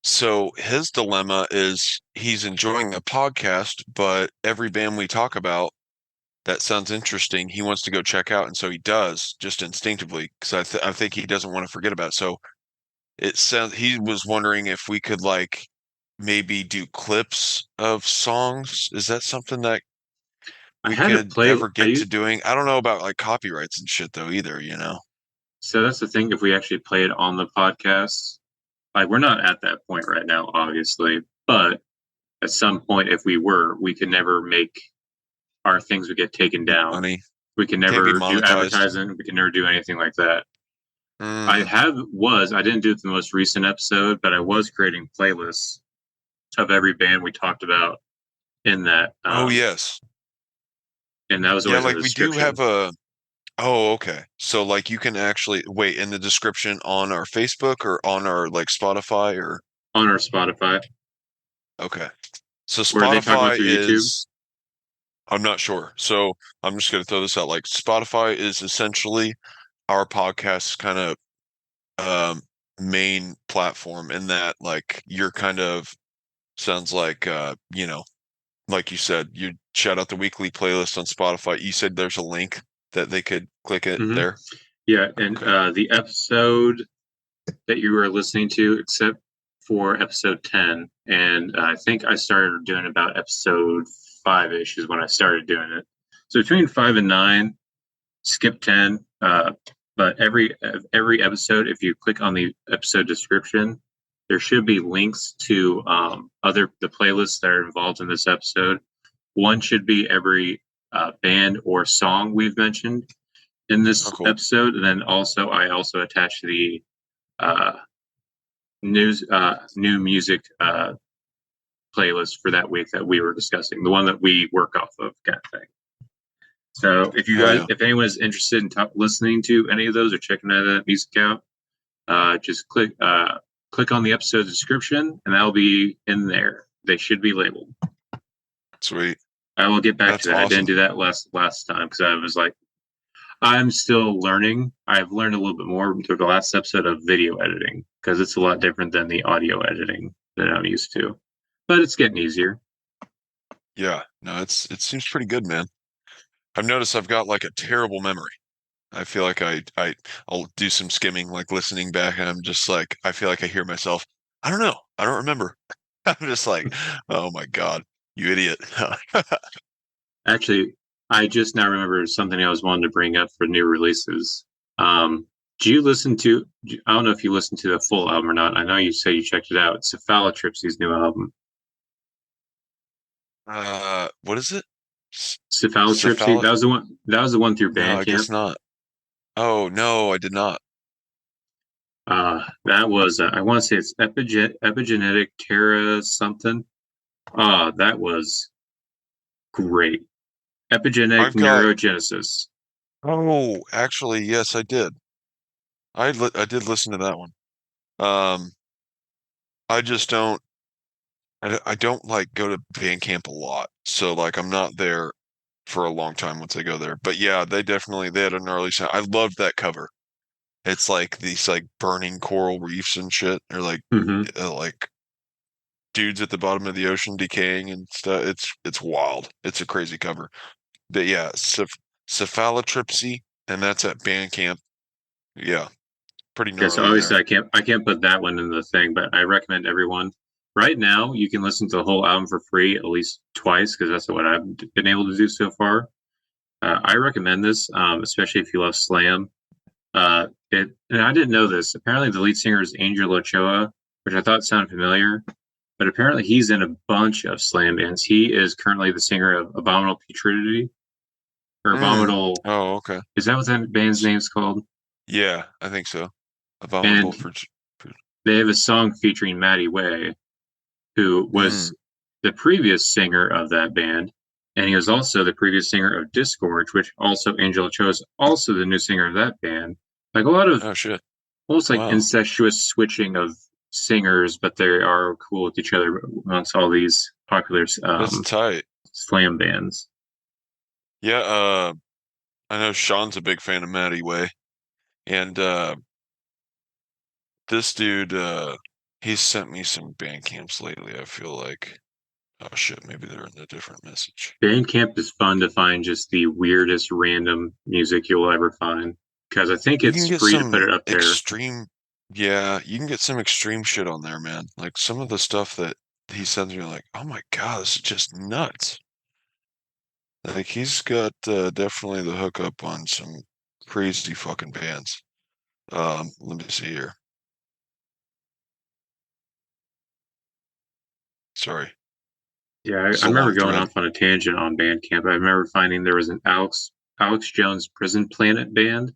So his dilemma is he's enjoying the podcast, but every band we talk about that sounds interesting, he wants to go check out, and so he does just instinctively because I think he doesn't want to forget about it. So it sounds he was wondering if we could like maybe do clips of songs. Is that something that I we had to could play. ever get to doing? I don't know about like copyrights and shit though either, you know? So that's the thing. If we actually play it on the podcast, like we're not at that point right now, obviously. But at some point, if we were, we could never make our things would get taken down. Money We can can't be never do monetized. advertising. We can never do anything like that. Mm. I didn't do it the most recent episode, but I was creating playlists of every band we talked about in that. Oh yes. And that was Yeah, always in like the we do description have a oh, okay. So like you can actually wait in the description on our Facebook or on our like Spotify or on our Spotify. okay. So Or are they talking about Spotify through YouTube? is I'm not sure. So I'm just gonna throw this out. Like Spotify is essentially our podcast's kind of um main platform in that like you're kind of sounds like like you said, you shout out the weekly playlist on Spotify. You said there's a link that they could click it Hmm. there. Yeah, and Okay. the episode that you were listening to, except for episode 10, and I think I started doing about episode 5-ish is when I started doing it. So between 5 and 9, skip 10. But every episode, if you click on the episode description, there should be links to other the playlists that are involved in this episode. One should be every band or song we've mentioned in Oh, this cool. episode, and then also I also attached the uh, new music playlist for that week that we were discussing, the one that we work off of, kind of thing. So Hell yeah. if anyone is interested in listening to any of those or checking that music out, just click on the episode description, and that'll be in there. They should be labeled. Sweet. I will get back to That's that. I didn't awesome. do that last time because I was like, I'm still learning. I've learned a little bit more through the last episode of video editing because it's a lot different than the audio editing that I'm used to. But it's getting easier. Yeah. No, it seems pretty good, man. I've noticed I've got like a terrible memory. I feel like I'll do some skimming, like listening back, and I'm just like I feel like I hear myself. I don't know. I don't remember. I'm just like, oh my God, you idiot. Actually, I just now remember something I was wanting to bring up for new releases. Um, do you listen to? I don't know if you listened to the full album or not. I know you say you checked it out. It's Cephalotripsy's new album. What is it? Cephalotripsy. Cephalus? That was the one. That was the one through No, I Bandcamp. guess not. Oh no, I did not. That was. I want to say it's epigenetic Terra something. That was great. Epigenetic I've got. neurogenesis. Oh, actually, yes, I did. I did listen to that one. Um, I just don't. I don't like go to band camp a lot, so like I'm not there for a long time once I go there. But yeah, they had a gnarly sound. I loved that cover. It's like these like burning coral reefs and shit, or Hmm. like dudes at the bottom of the ocean decaying and stuff. It's wild. It's a crazy cover. But yeah, cephalotripsy, and that's at band camp. Yeah, pretty Yes, gnarly obviously there. I can't put that one in the thing, but I recommend everyone. right now you can listen to the whole album for free at least twice because that's what I've been able to do so far. I recommend this, especially if you love slam. And I didn't know this. Apparently, the lead singer is Angel Ochoa, which I thought sounded familiar. But apparently, he's in a bunch of slam bands. He is currently the singer of Abominable Putridity or Mm. Abominable. Oh, okay. Is that what that band's name's called? Yeah, I think so. Abominable And for they have a song featuring Maddie Way, who mm. was the previous singer of that band. And he was also the previous singer of Disgorge, which also Angel Ochoa is also the new singer of that band. Like a lot of Oh shit. almost like Wow. incestuous switching of singers, but they are cool with each other amongst all these popular That's tight. slam bands. Yeah, I know Sean's a big fan of Matty Way. And this dude he's sent me some band camps lately, I feel like. Oh shit, maybe they're in a different message. Bandcamp is fun to find just the weirdest random music you'll ever find because I think You can it's get free to put some it up there. extreme, yeah, you can get some extreme shit on there, man. Like some of the stuff that he sends me, like, oh my God, this is just nuts. Like he's got definitely the hookup on some crazy fucking bands. Let me see here. Sorry, Yeah, it's I a remember long going thread. off on a tangent on Bandcamp. I remember finding there was an Alex Jones Prison Planet band,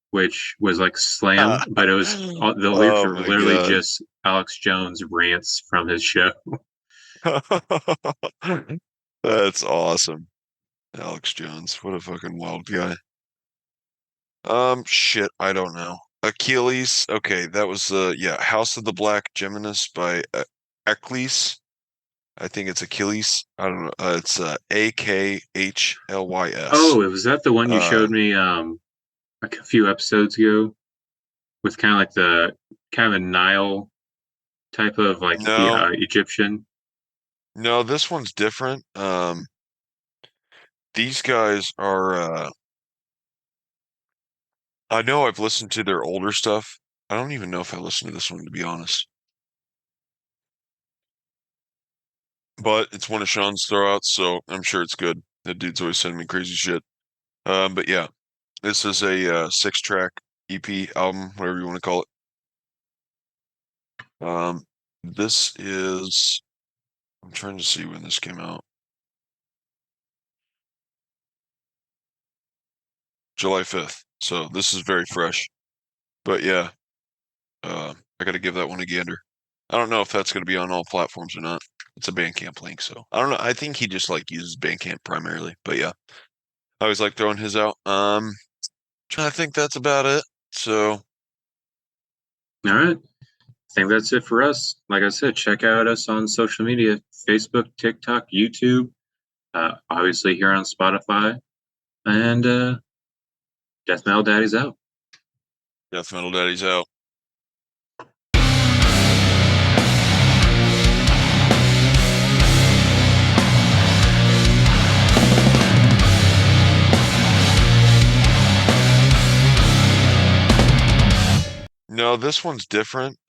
which was like slam, but it was the lyrics Oh were my literally God. just Alex Jones rants from his show. That's awesome. Alex Jones, what a fucking wild guy. Shit, I don't know. Achilles. Okay, that was yeah, House of the Black Geminus by Eccles. I think it's Achilles. I don't know. It's Akhlys. Oh, was that the one you Uh, showed me like a few episodes ago with kind of like the kind of a Nile type of like no, Egyptian? no, this one's different. These guys are I know I've listened to their older stuff. I don't even know if I listened to this one to be honest. But it's one of Sean's throwouts, so I'm sure it's good. That dude's always sending me crazy shit. But yeah, this is a six-track EP album, whatever you want to call it. This is, I'm trying to see when this came out. July 5th. So this is very fresh. But yeah, I got to give that one a gander. I don't know if that's going to be on all platforms or not. It's a Bandcamp link, so I don't know. I think he just like uses Bandcamp primarily. But yeah, I always like throwing his out. I think that's about it. So All right. I think that's it for us. Like I said, check out us on social media: Facebook, TikTok, YouTube, obviously here on Spotify, and Death Metal Daddy's out. Death Metal Daddy's out. No, this one's different.